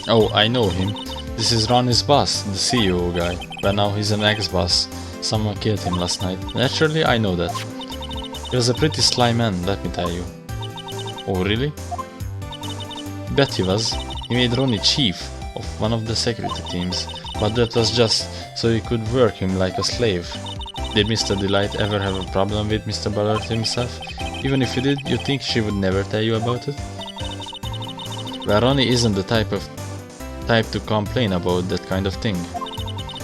Oh, I know him. This is Ronnie's boss, the CEO guy. But now he's an ex-boss. Someone killed him last night. Naturally, I know that. He was a pretty sly man, let me tell you. Oh, really? Bet he was. He made Ronnie chief of one of the security teams. But that was just so he could work him like a slave. Did Mr. Delight ever have a problem with Mr. Ballard himself? Even if he did, you think she would never tell you about it? Well, Ronnie isn't the type to complain about that kind of thing.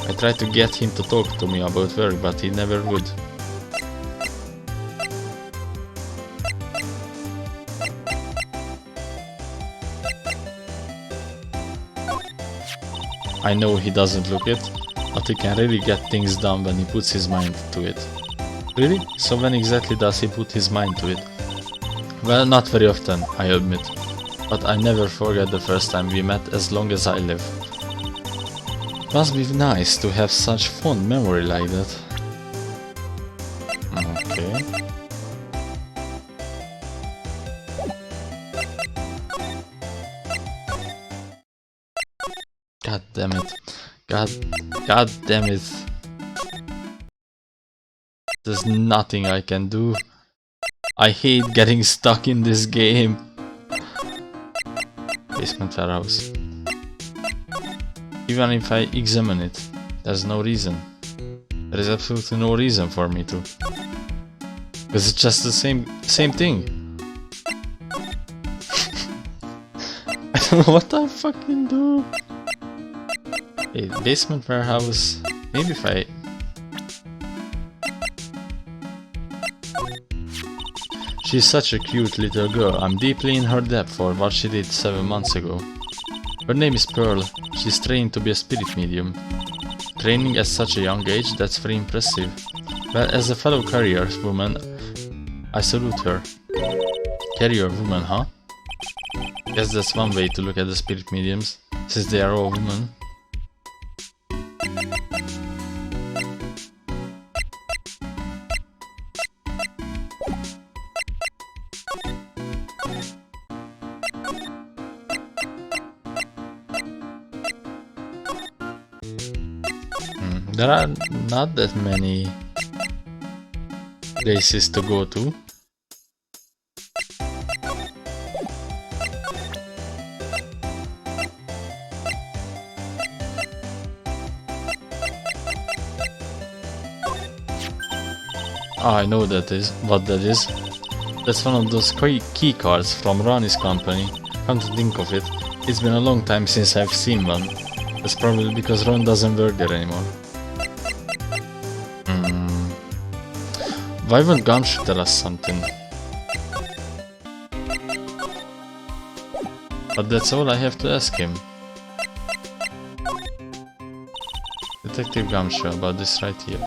I tried to get him to talk to me about work, but he never would. I know he doesn't look it, but he can really get things done when he puts his mind to it. Really? So when exactly does he put his mind to it? Well, not very often, I admit. But I never forget the first time we met as long as I live. Must be nice to have such fond memory like that. Okay. God damn it. God damn it. There's nothing I can do. I hate getting stuck in this game. Basement warehouse. Even if I examine it, there's no reason. There is absolutely no reason for me to. Because it's just the same thing. I don't know what I fucking do. Hey, basement warehouse. Maybe if I... She's such a cute little girl. I'm deeply in her debt for what she did 7 months ago. Her name is Pearl. She's trained to be a spirit medium. Training at such a young age, that's very impressive. Well, as a fellow carrier woman, I salute her. Carrier woman, huh? Guess that's one way to look at the spirit mediums, since they are all women. There are not that many places to go to. Ah, I know what that is. That's one of those key cards from Ronnie's company. Come to think of it, it's been a long time since I've seen one. That's probably because Ron doesn't work there anymore. Why won't Gumshoe tell us something? But that's all I have to ask him. Detective Gumshoe, about this right here.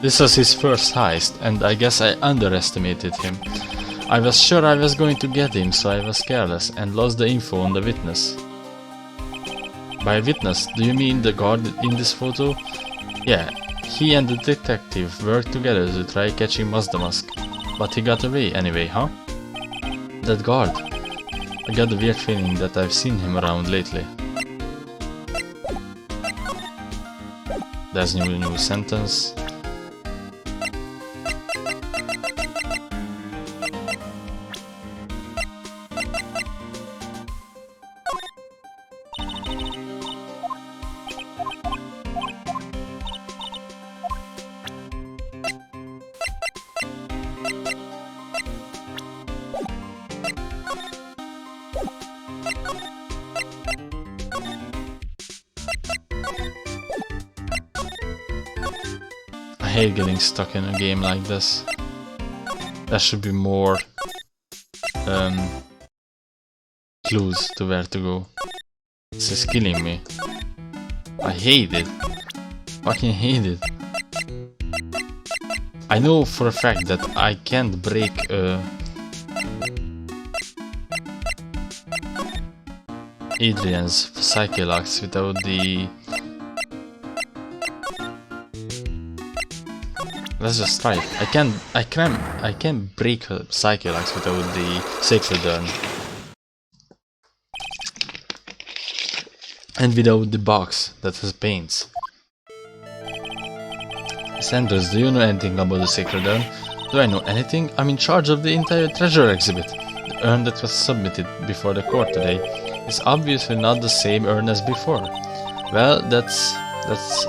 This was his first heist, and I guess I underestimated him. I was sure I was going to get him, so I was careless and lost the info on the witness. By witness, do you mean the guard in this photo? Yeah, he and the detective worked together to try catching Mazda Mask, but he got away anyway, huh? That guard. I got the weird feeling that I've seen him around lately. There's new sentence. I hate getting stuck in a game like this. There should be more clues to where to go. This is killing me. I hate it. Fucking hate it. I know for a fact that I can't break Adrian's Psyche Locks without the... Let's just try it. I can't break her Psyche Locks without the Sacred Urn. And without the box that has paints. Sanders, do you know anything about the Sacred Urn? Do I know anything? I'm in charge of the entire treasure exhibit. The urn that was submitted before the court today is obviously not the same urn as before. Well, that's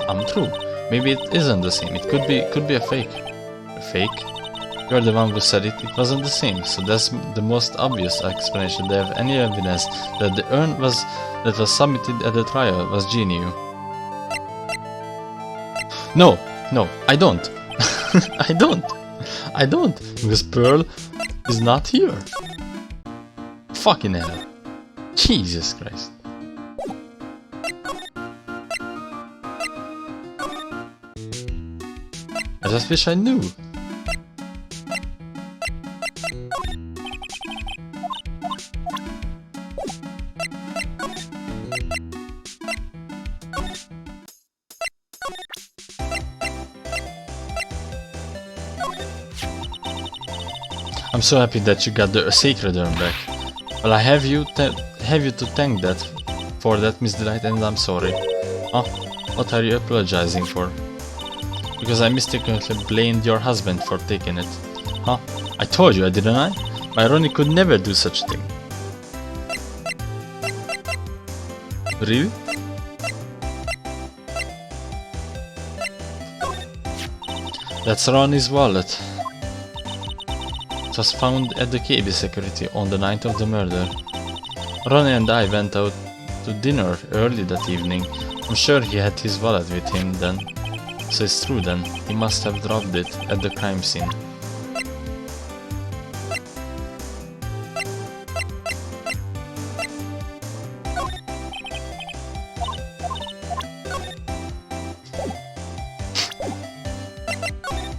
untrue. Maybe it isn't the same. It could be a fake. A fake? You're the one who said it wasn't the same, so that's the most obvious explanation. They have any evidence that the urn that was submitted at the trial was genuine. No, I don't. I don't, because Pearl is not here. Fucking hell. Jesus Christ. I just wish I knew. I'm so happy that you got the Sacred Urn back. Well, I have you to thank for that, Miss Delight, and I'm sorry. Huh? What are you apologizing for? Because I mistakenly blamed your husband for taking it. Huh? I told you, didn't I? My Ronnie could never do such a thing. Really? That's Ronnie's wallet. It was found at the KB security on the night of the murder. Ronnie and I went out to dinner early that evening. I'm sure he had his wallet with him then. So it's true then, he must have dropped it at the crime scene.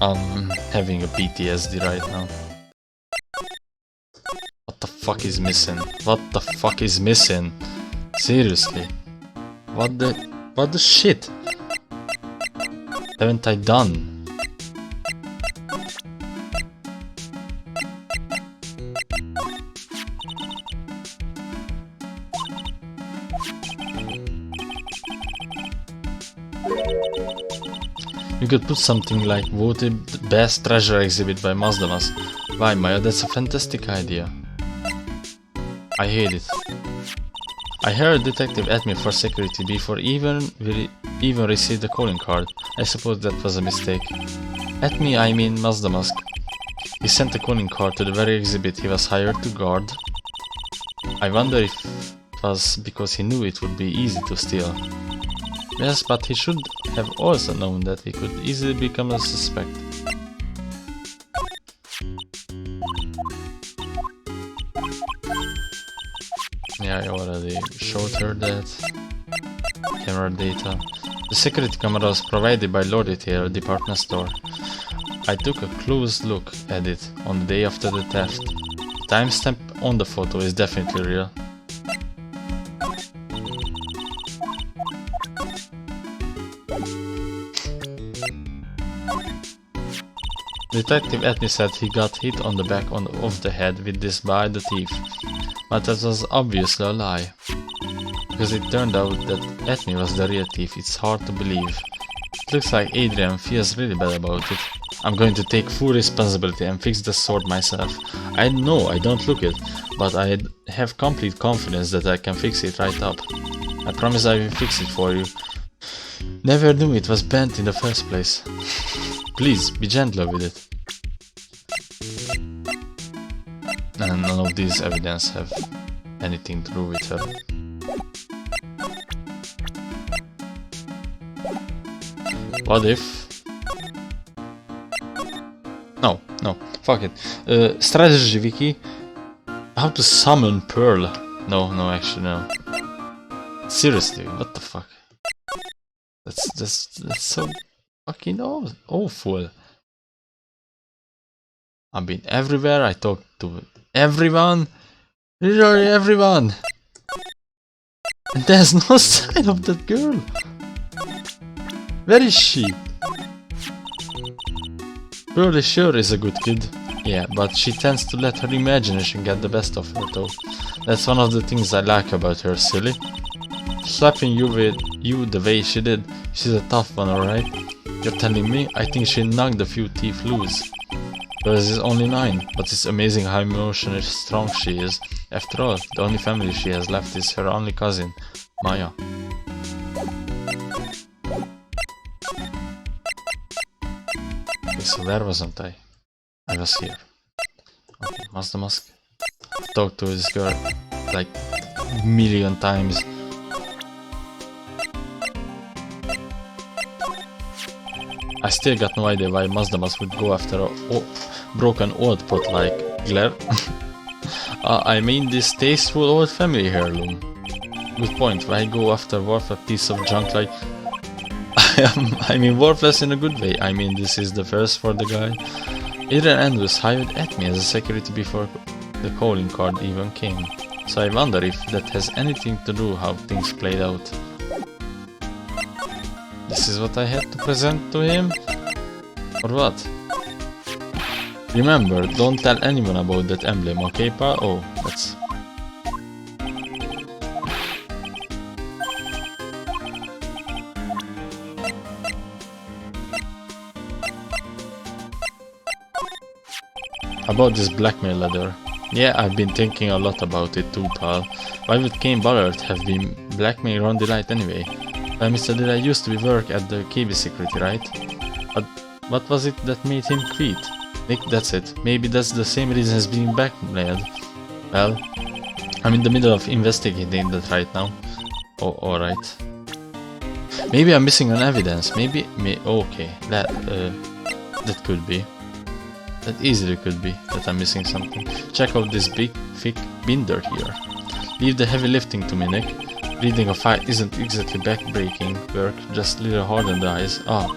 I'm having a PTSD right now. What the fuck is missing? What the fuck is missing? Seriously? What the shit? Haven't I done? You could put something like voted best treasure exhibit by Mazdamas. Why, Maya, that's a fantastic idea. I hate it. I hired a detective at me for security before even received the calling card. I suppose that was a mistake. At me, I mean Mazdamas. He sent a calling card to the very exhibit he was hired to guard. I wonder if it was because he knew it would be easy to steal. Yes, but he should have also known that he could easily become a suspect. Yeah, I already showed her that. Camera data. The security camera was provided by Lorditair department store. I took a close look at it on the day after the theft. The timestamp on the photo is definitely real. Detective Etney said he got hit on the back of the head with this by the thief, but that was obviously a lie. Because it turned out that Etney was the real thief, it's hard to believe. It looks like Adrian feels really bad about it. I'm going to take full responsibility and fix the sword myself. I know I don't look it, but I have complete confidence that I can fix it right up. I promise I will fix it for you. Never knew it was bent in the first place. Please, be gentler with it. And none of these evidence have anything to do with her. What if... No, fuck it. Strategy wiki. How to summon Pearl. No, actually no. Seriously, what the fuck? That's so fucking awful. I've been everywhere, I talked to everyone. Literally everyone. And there's no sign of that girl. Where is she? Pearl sure is a good kid. Yeah, but she tends to let her imagination get the best of her though. That's one of the things I like about her, silly. Slapping you with you the way she did. She's a tough one, alright? You're telling me? I think she knocked a few teeth loose. Hers is only 9, but it's amazing how emotionally strong she is. After all, the only family she has left is her only cousin, Maya. Okay, so where wasn't I? I was here. Okay, Master Mask. I've talked to this girl like a million times. I still got no idea why Mazdamas would go after a broken old pot like Glare. I mean this tasteful old family heirloom. Good point, why go after worthless piece of junk like... I mean worthless in a good way, I mean this is the first for the guy. Adrian Andrews hired at me as a security before the calling card even came. So I wonder if that has anything to do how things played out. This is what I had to present to him? Or what? Remember, don't tell anyone about that emblem, okay pa? Oh, that's... About this blackmail letter. Yeah, I've been thinking a lot about it too, pal. Why would Kane Ballard have been blackmailing Ron Delight anyway? Well, Mr. Delight used to be work at the KB security, right? But what was it that made him quit? Nick, that's it. Maybe that's the same reason as being blackmailed. Well, I'm in the middle of investigating that right now. Oh, alright. Maybe I'm missing an evidence. Okay, that could be. That easily could be that I'm missing something. Check out this big, thick binder here. Leave the heavy lifting to me, Nick. Reading a file isn't exactly back-breaking work, just a little hard on the eyes. Ah,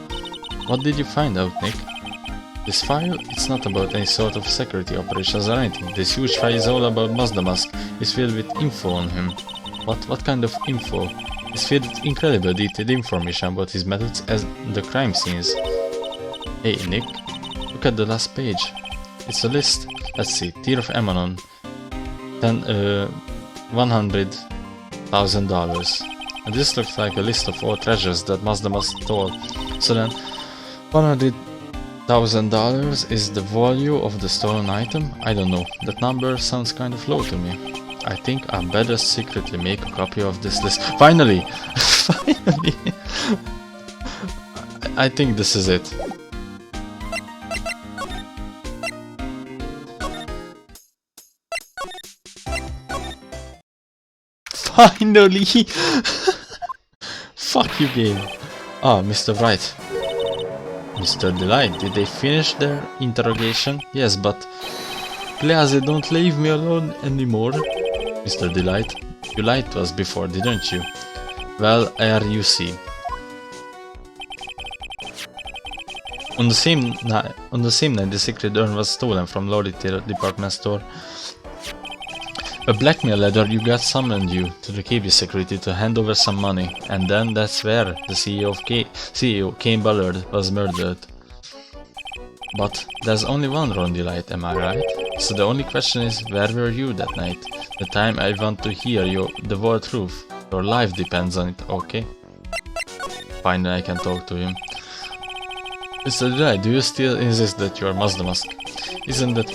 what did you find out, Nick? This file, it's not about any sort of security operations or anything. This huge file is all about Mazda Mask. It's filled with info on him. What kind of info? It's filled with incredible detailed information about his methods at the crime scenes. Hey, Nick. Look at the last page. It's a list. Let's see. Tear of Emanon. $100,000. And this looks like a list of all treasures that Mazda Mask stole. So then, $100,000 is the value of the stolen item? I don't know. That number sounds kind of low to me. I think I better secretly make a copy of this list. Finally! Finally! I think this is it. Finally! Fuck you, game. Ah, Mr. Wright. Mr. Delight, did they finish their interrogation? Yes, but... Please don't leave me alone anymore. Mr. Delight, you lied to us before, didn't you? Well, here you see. On the same night, the secret urn was stolen from Lolita department store. A blackmail letter you got summoned you to the KB security to hand over some money, and then that's where the CEO Kane Ballard was murdered. But there's only one Ron Delight, am I right? So the only question is, where were you that night? The time I want to hear the whole truth. Your life depends on it, okay? Finally I can talk to him. Mr. Delight, do you still insist that you are Mazda Mask? Isn't that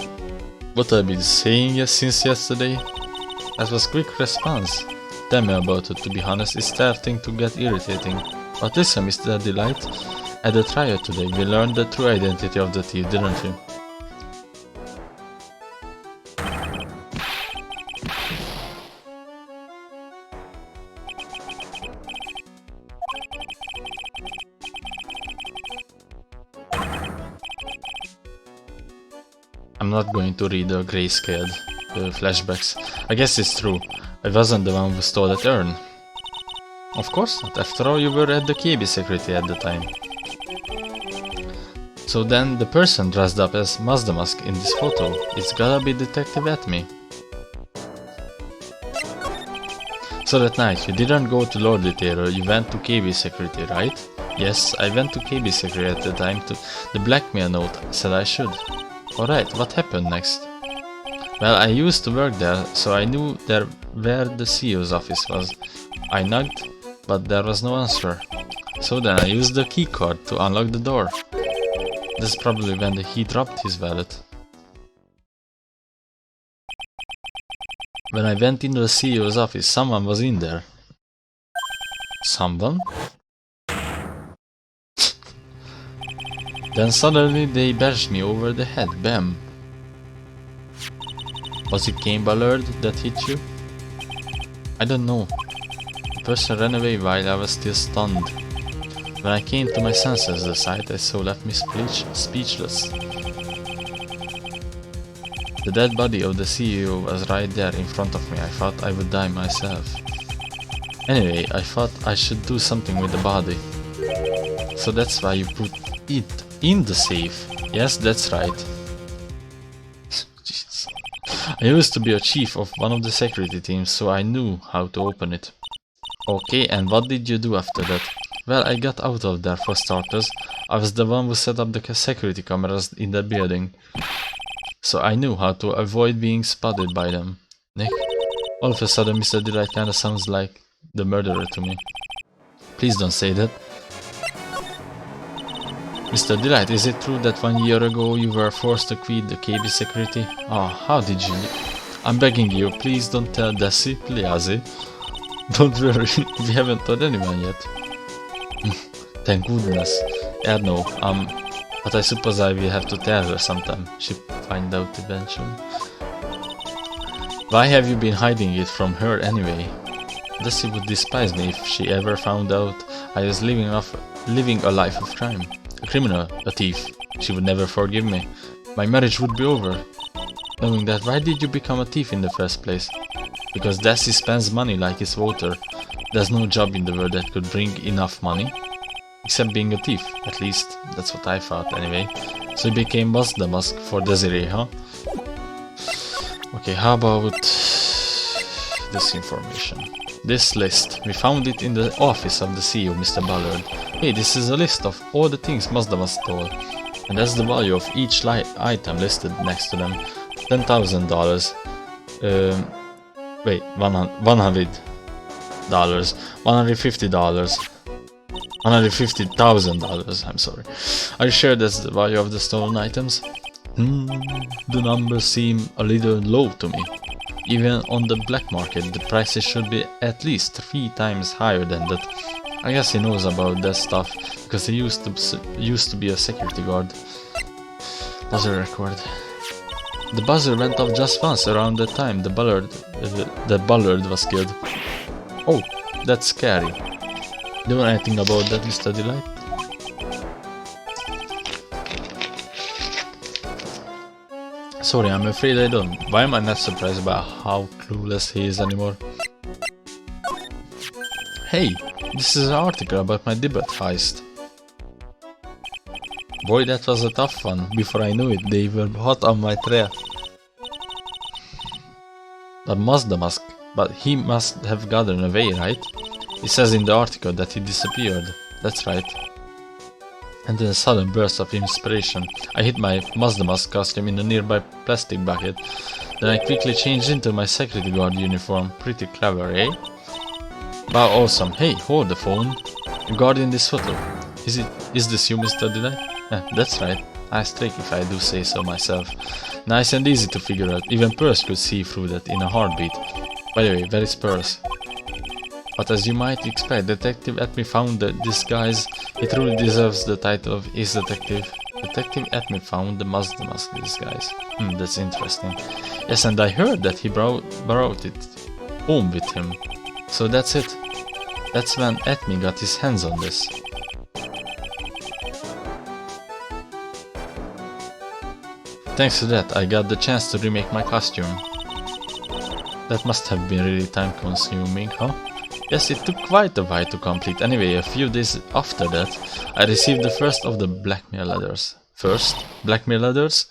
what I've been saying since yesterday? That was quick response. Tell me about it, to be honest, it's starting to get irritating. But listen, Mr. Delight, at the trial today we learned the true identity of the thief, didn't we? I'm not going to read the grayscale flashbacks. I guess it's true. I wasn't the one who stole that urn. Of course not. After all, you were at the KB security at the time. So then, the person dressed up as Mazda Mask in this photo, it's gotta be Detective Atme. So that night, you didn't go to Lord Terror, you went to KB security, right? Yes, I went to KB security at the time. The blackmail note said I should. Alright, what happened next? Well, I used to work there, so I knew where the CEO's office was. I knocked, but there was no answer. So then I used the keycard to unlock the door. That's probably when he dropped his wallet. When I went into the CEO's office, someone was in there. Someone? Then suddenly they bashed me over the head, bam. Was it Kane Ballard that hit you? I don't know. The person ran away while I was still stunned. When I came to my senses, the sight I saw left me speechless. The dead body of the CEO was right there in front of me. I thought I would die myself. Anyway, I thought I should do something with the body. So that's why you put it in the safe. Yes, that's right. Jesus. I used to be a chief of one of the security teams, so I knew how to open it. Okay, and what did you do after that? Well, I got out of there for starters. I was the one who set up the security cameras in that building. So I knew how to avoid being spotted by them. Nick, all of a sudden Mr. Delight kinda sounds like the murderer to me. Please don't say that. Mr. Delight, is it true that 1 year ago you were forced to quit the KB security? Oh, how did you... I'm begging you, please don't tell Desi, please. Don't worry, we haven't told anyone yet. Thank goodness. Yeah, no, but I suppose I will have to tell her sometime. She'll find out eventually. Why have you been hiding it from her anyway? Desi would despise me if she ever found out I was living a life of crime. A criminal, a thief. She would never forgive me. My marriage would be over. Knowing that, why did you become a thief in the first place? Because Desi spends money like it's water. There's no job in the world that could bring enough money. Except being a thief, at least. That's what I thought anyway. So you became Mazda Mask for Desiree, huh? Okay, how about this information? This list. We found it in the office of the CEO, Mr. Ballard. Hey, this is a list of all the things Mazda Mask stole. And that's the value of each item listed next to them. $10,000. Wait, $100. $150. $150,000, I'm sorry. Are you sure that's the value of the stolen items? The numbers seem a little low to me. Even on the black market, the prices should be at least 3 times higher than that. I guess he knows about that stuff, because he used to be a security guard. Buzzer record. The buzzer went off just once around the time the Ballard was killed. Oh, that's scary. Do you know anything about that, Mr. Delight? Sorry, I'm afraid I don't. Why am I not surprised by how clueless he is anymore? Hey, this is an article about my debut heist. Boy, that was a tough one. Before I knew it, they were hot on my trail. That Mazda Mask, but he must have gotten away, right? It says in the article that he disappeared. That's right. And then a sudden burst of inspiration. I hid my Mazda Mask costume in a nearby plastic bucket. Then I quickly changed into my security guard uniform. Pretty clever, eh? Wow, awesome. Hey, hold the phone. You're guarding this photo. Is this you, Mr. Delight? That's right. Nice trick if I do say so myself. Nice and easy to figure out. Even Pearce could see through that in a heartbeat. By the way, where is Pearce? But as you might expect, Detective Atme found that this guy's... He truly deserves the title of Ace Detective. Detective Atme found the Mazda Mask disguise. That's interesting. Yes, and I heard that he brought it home with him. So that's it. That's when Atme got his hands on this. Thanks to that, I got the chance to remake my costume. That must have been really time consuming, huh? Yes, it took quite a while to complete. Anyway, a few days after that, I received the first of the blackmail letters. First? Blackmail letters?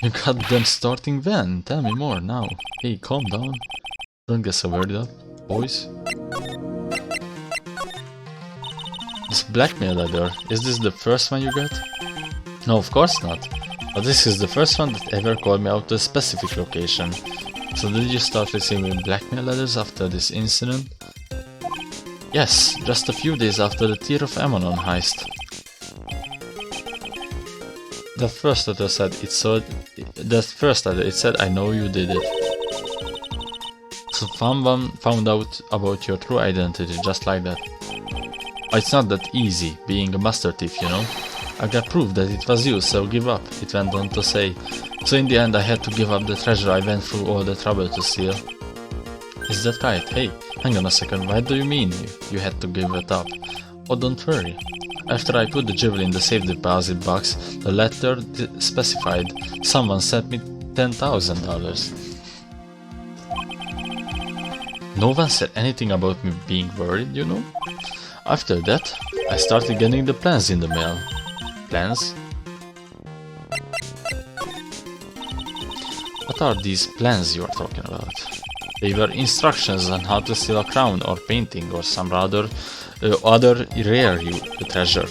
You got them starting when? Tell me more now. Hey, calm down. Don't get so worried up, boys. This blackmail letter, is this the first one you got? No, of course not. But this is the first one that ever called me out to a specific location. So did you start receiving blackmail letters after this incident? Yes, just a few days after the Tear of Ammonon heist. The first letter said it said I know you did it. So someone found out about your true identity just like that. It's not that easy being a master thief, you know. I got proof that it was you, so give up, it went on to say. So in the end I had to give up the treasure I went through all the trouble to steal. Is that right? Hey, hang on a second, what do you mean you had to give it up? Oh, don't worry. After I put the jewel in the safe deposit box, the letter specified someone sent me $10,000. No one said anything about me being worried, you know? After that, I started getting the plans in the mail. Plans? What are these plans you are talking about? They were instructions on how to steal a crown or painting or some other rare treasure.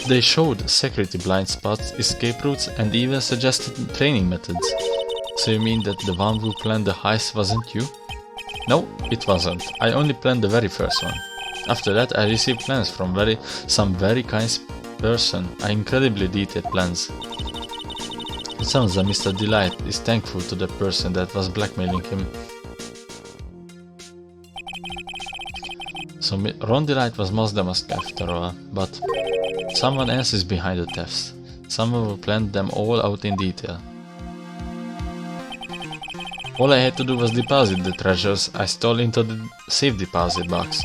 They showed security blind spots, escape routes, and even suggested training methods. So you mean that the one who planned the heist wasn't you? No, it wasn't. I only planned the very first one. After that I received plans from some very kind person are incredibly detailed plans. It sounds that Mr. Delight is thankful to the person that was blackmailing him. So Ron Delight was most damask after all, but someone else is behind the thefts. Someone who planned them all out in detail. All I had to do was deposit the treasures I stole into the safe deposit box.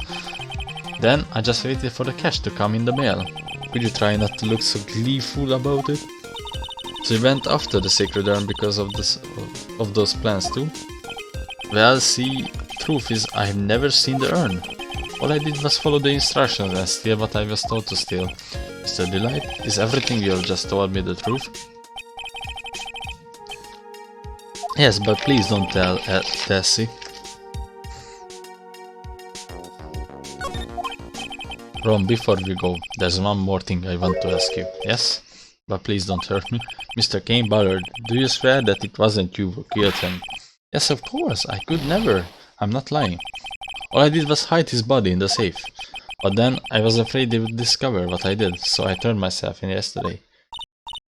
Then I just waited for the cash to come in the mail. Could you try not to look so gleeful about it? So you went after the sacred urn because of those plans too? Well, see, truth is I have never seen the urn. All I did was follow the instructions and steal what I was told to steal. Mr. Delight, is everything you have just told me the truth? Yes, but please don't tell Tessie. Ron, before we go, there's one more thing I want to ask you. Yes? But please don't hurt me. Mr. Kane Ballard, do you swear that it wasn't you who killed him? Yes, of course, I could never. I'm not lying. All I did was hide his body in the safe. But then I was afraid they would discover what I did, so I turned myself in yesterday.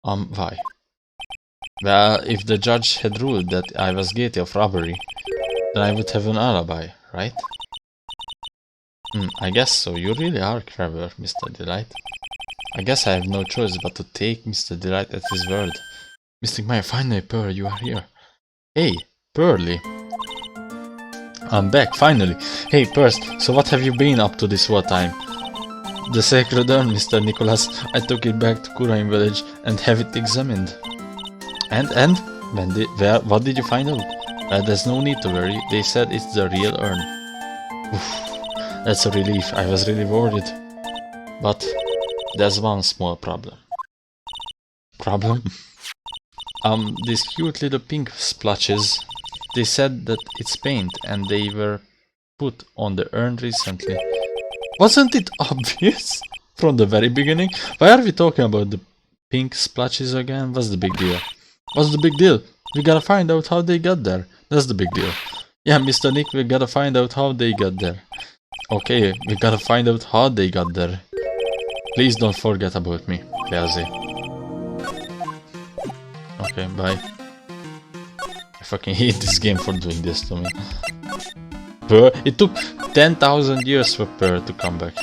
Why? Well, if the judge had ruled that I was guilty of robbery, then I would have an alibi, right? I guess so. You really are clever, Mr. Delight. I guess I have no choice but to take Mr. Delight at his word. Mystic Maya, finally, Pearl, you are here. Hey, Pearly. I'm back, finally. Hey, Pearl, so what have you been up to this wartime? The sacred urn, Mr. Nicholas. I took it back to Kurain village and have it examined. And? What did you find out? Well, there's no need to worry. They said it's the real urn. Oof, that's a relief. I was really worried. But there's one small problem. Problem? These cute little pink splotches. They said that it's paint and they were put on the urn recently. Wasn't it obvious from the very beginning? Why are we talking about the pink splotches again? What's the big deal? What's the big deal? We gotta find out how they got there. That's the big deal. Yeah, Mr. Nick, we gotta find out how they got there. Okay, we gotta find out how they got there. Please don't forget about me, Leazy. Okay, bye. I fucking hate this game for doing this to me. Pearl? It took 10,000 years for Pearl to come back.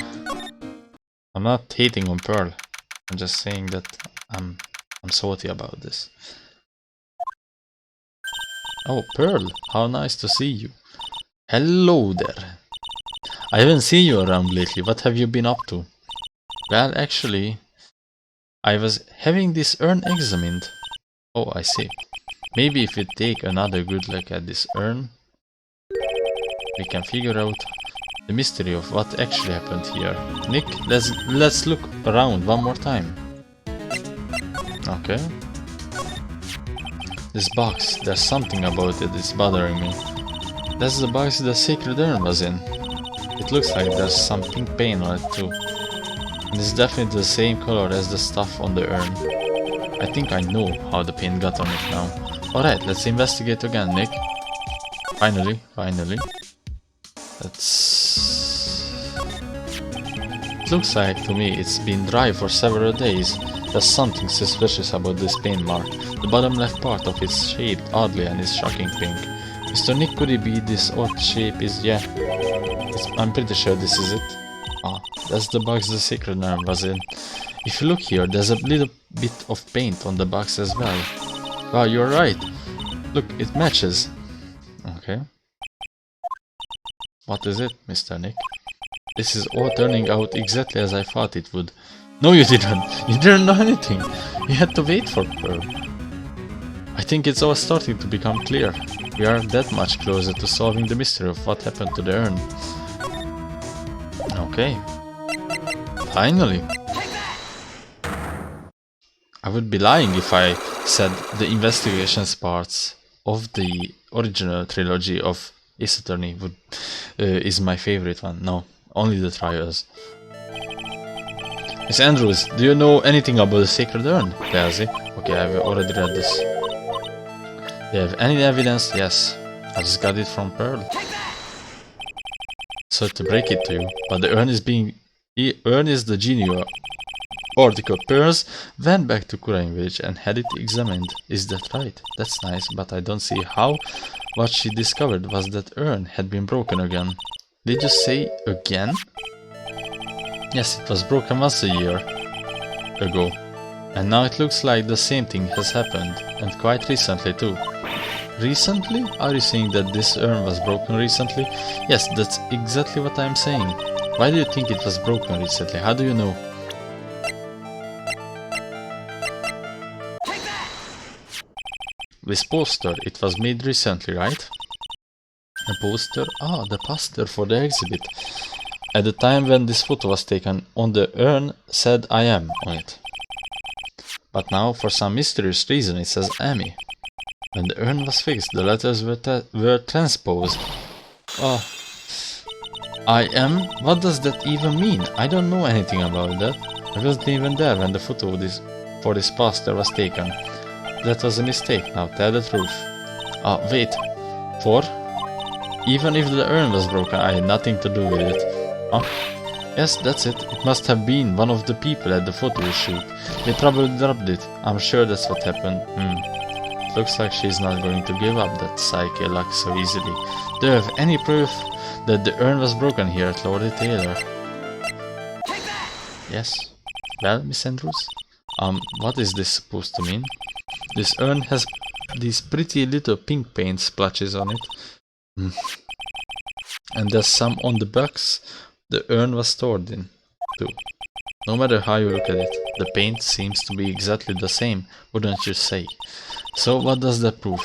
I'm not hating on Pearl. I'm just saying that I'm salty about this. Oh, Pearl, how nice to see you. Hello there. I haven't seen you around lately. What have you been up to? Well, actually, I was having this urn examined. Oh, I see. Maybe if we take another good look at this urn, we can figure out the mystery of what actually happened here. Nick, let's look around one more time. Okay. This box, there's something about it that's bothering me. That's the box the sacred urn was in. It looks like there's some pink paint on it too. And it's definitely the same color as the stuff on the urn. I think I know how the paint got on it now. Alright, let's investigate again, Nick. Finally. It looks like to me it's been dry for several days. There's something suspicious about this paint mark. The bottom left part of it's shaped oddly and is shocking pink. Mr. Nick, could it be this odd shape is... yeah. I'm pretty sure this is it. Ah, that's the box the sacred urn was in. If you look here, there's a little bit of paint on the box as well. Wow, you're right. Look, it matches. Okay. What is it, Mr. Nick? This is all turning out exactly as I thought it would. No, you didn't. You didn't know anything. You had to wait for Pearl. I think it's all starting to become clear. We are that much closer to solving the mystery of what happened to the urn. Okay. Finally. I would be lying if I said the investigations parts of the original trilogy of Ace Attorney is my favorite one. No, only the trials. Miss Andrews, do you know anything about the sacred urn? Daisy. Okay, I've already read this. Do you have any evidence? Yes. I just got it from Pearl. Sorry to break it to you, but the urn is the genie Article Pearls went back to Kurain village and had it examined. Is that right? That's nice, but I don't see how. What she discovered was that urn had been broken again. Did you say again? Yes, it was broken once a year ago. And now it looks like the same thing has happened, and quite recently too. Recently? Are you saying that this urn was broken recently? Yes, that's exactly what I'm saying. Why do you think it was broken recently? How do you know? This poster, it was made recently, right? A poster? Ah, the poster for the exhibit. At the time when this photo was taken, on the urn said I am on it. But now, for some mysterious reason, it says Amy. When the urn was fixed, the letters were transposed. Oh. I am? What does that even mean? I don't know anything about that. I wasn't even there when the photo for this poster was taken. That was a mistake, now tell the truth. Ah, wait. For? Even if the urn was broken, I had nothing to do with it. Ah, yes, that's it. It must have been one of the people at the photo shoot. They probably dropped it. I'm sure that's what happened. It looks like she's not going to give up that psyche luck so easily. Do you have any proof that the urn was broken here at Lord Taylor? Yes. Well, Miss Andrews? What is this supposed to mean? This urn has these pretty little pink paint splotches on it. And there's some on the box the urn was stored in, too. No matter how you look at it, the paint seems to be exactly the same, wouldn't you say? So what does that prove?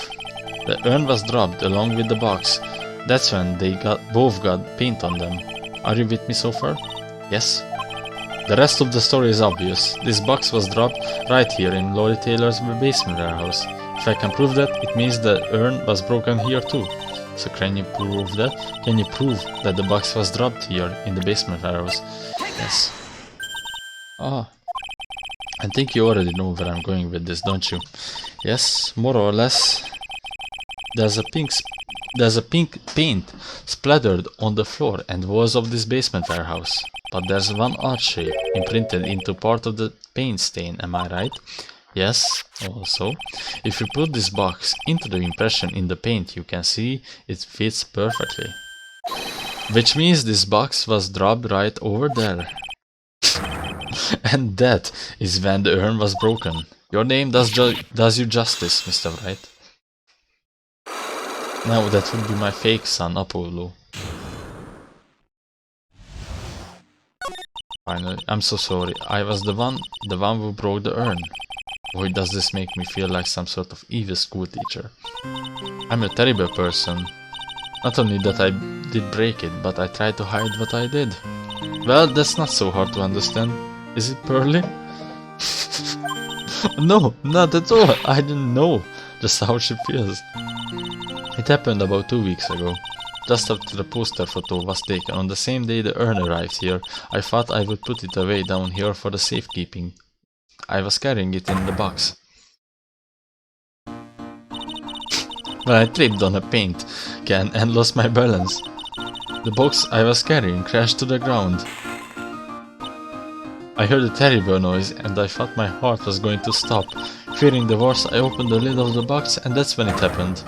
The urn was dropped along with the box. That's when they both got paint on them. Are you with me so far? Yes. The rest of the story is obvious. This box was dropped right here in Lord Taylor's basement warehouse. If I can prove that, it means the urn was broken here too. So can you prove that? Can you prove that the box was dropped here in the basement warehouse? Yes. Ah. I think you already know where I'm going with this, don't you? Yes, more or less. There's a pink paint splattered on the floor and walls of this basement warehouse. But there's one odd shape imprinted into part of the paint stain, am I right? Yes, also. If you put this box into the impression in the paint, you can see it fits perfectly. Which means this box was dropped right over there. And that is when the urn was broken. Your name does you justice, Mr. Wright. Now that would be my fake son, Apollo. Finally, I'm so sorry. I was the one who broke the urn. Boy, does this make me feel like some sort of evil school teacher. I'm a terrible person. Not only that I did break it, but I tried to hide what I did. Well, that's not so hard to understand. Is it, Pearly? No, not at all. I didn't know just how she feels. It happened about 2 weeks ago. Just after the poster photo was taken, on the same day the urn arrived here, I thought I would put it away down here for the safekeeping. I was carrying it in the box. When I tripped on a paint can and lost my balance. The box I was carrying crashed to the ground. I heard a terrible noise and I thought my heart was going to stop. Fearing the worst, I opened the lid of the box and that's when it happened.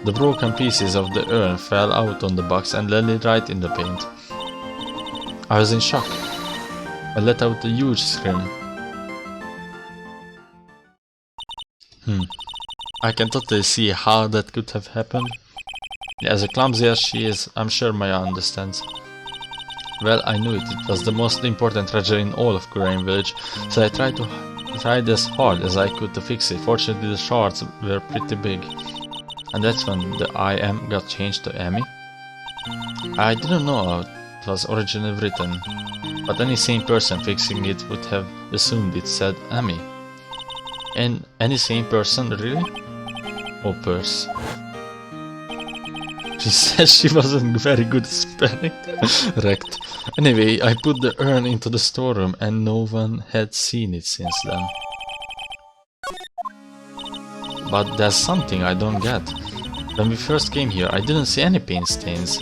The broken pieces of the urn fell out on the box and landed right in the paint. I was in shock. I let out a huge scream. I can totally see how that could have happened. As clumsy as she is, I'm sure Maya understands. Well, I knew it. It was the most important treasure in all of Kurain village, so I tried as hard as I could to fix it. Fortunately, the shards were pretty big. And that's when the I am got changed to Amy. I didn't know how it was originally written, but any sane person fixing it would have assumed it said Amy. And any sane person, really? Oh, purse. She said she wasn't very good at spelling. Wrecked. Anyway, I put the urn into the storeroom and no one had seen it since then. But there's something I don't get. When we first came here, I didn't see any paint stains.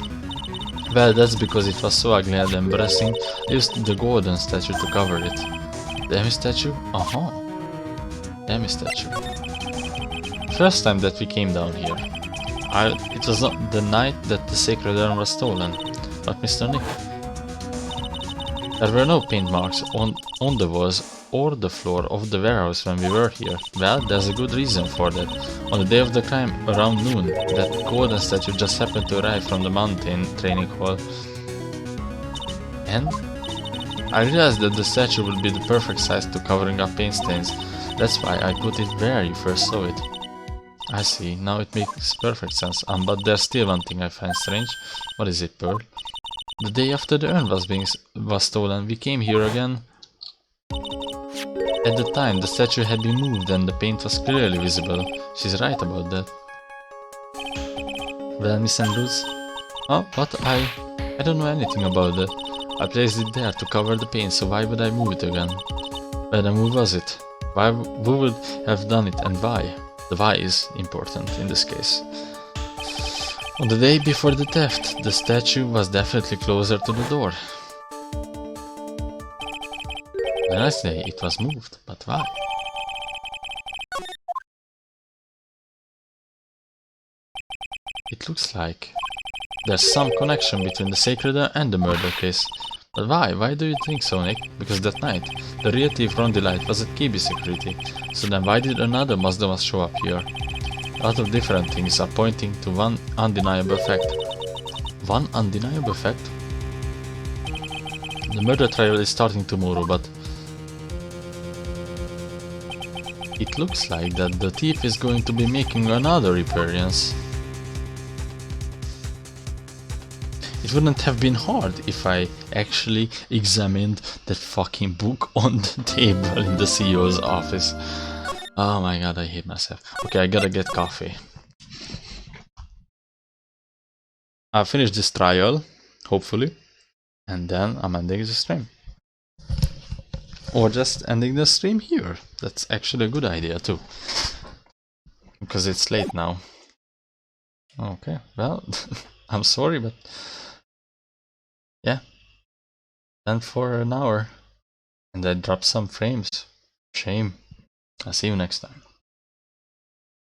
Well, that's because it was so ugly and embarrassing. I used the golden statue to cover it. The Emmy statue? Uh-huh. Emmy statue. First time that we came down here. It was not the night that the sacred urn was stolen. But Mr. Nick, there were no paint marks on the walls or the floor of the warehouse when we were here. Well, there's a good reason for that. On the day of the crime, around noon, that golden statue just happened to arrive from the mountain training hall. And I realized that the statue would be the perfect size to covering up paint stains. That's why I put it where you first saw it. I see, now it makes perfect sense. But there's still one thing I find strange. What is it, Pearl? The day after the urn was stolen, we came here again. At the time, the statue had been moved and the paint was clearly visible. She's right about that. Well, Miss Andrews? Oh, what? I don't know anything about that. I placed it there to cover the paint, so why would I move it again? Well, then who was it? Who would have done it and why? The why is important in this case. On the day before the theft, the statue was definitely closer to the door. The next day it was moved, but why? It looks like there's some connection between the sacred urn and the murder case. But why? Why do you think so, Nick? Because that night, the real thief Ron Delight was at KB security. So then why did another Mazda show up here? A lot of different things are pointing to one undeniable fact. One undeniable fact? The murder trial is starting tomorrow, but it looks like that the thief is going to be making another appearance. It wouldn't have been hard if I actually examined that fucking book on the table in the CEO's office. Oh my god, I hate myself. Okay, I gotta get coffee. I'll finish this trial, hopefully, and then I'm ending the stream. Or just ending the stream here. That's actually a good idea too. Because it's late now. Okay, well, I'm sorry, but yeah. And for an hour. And I dropped some frames. Shame. I'll see you next time.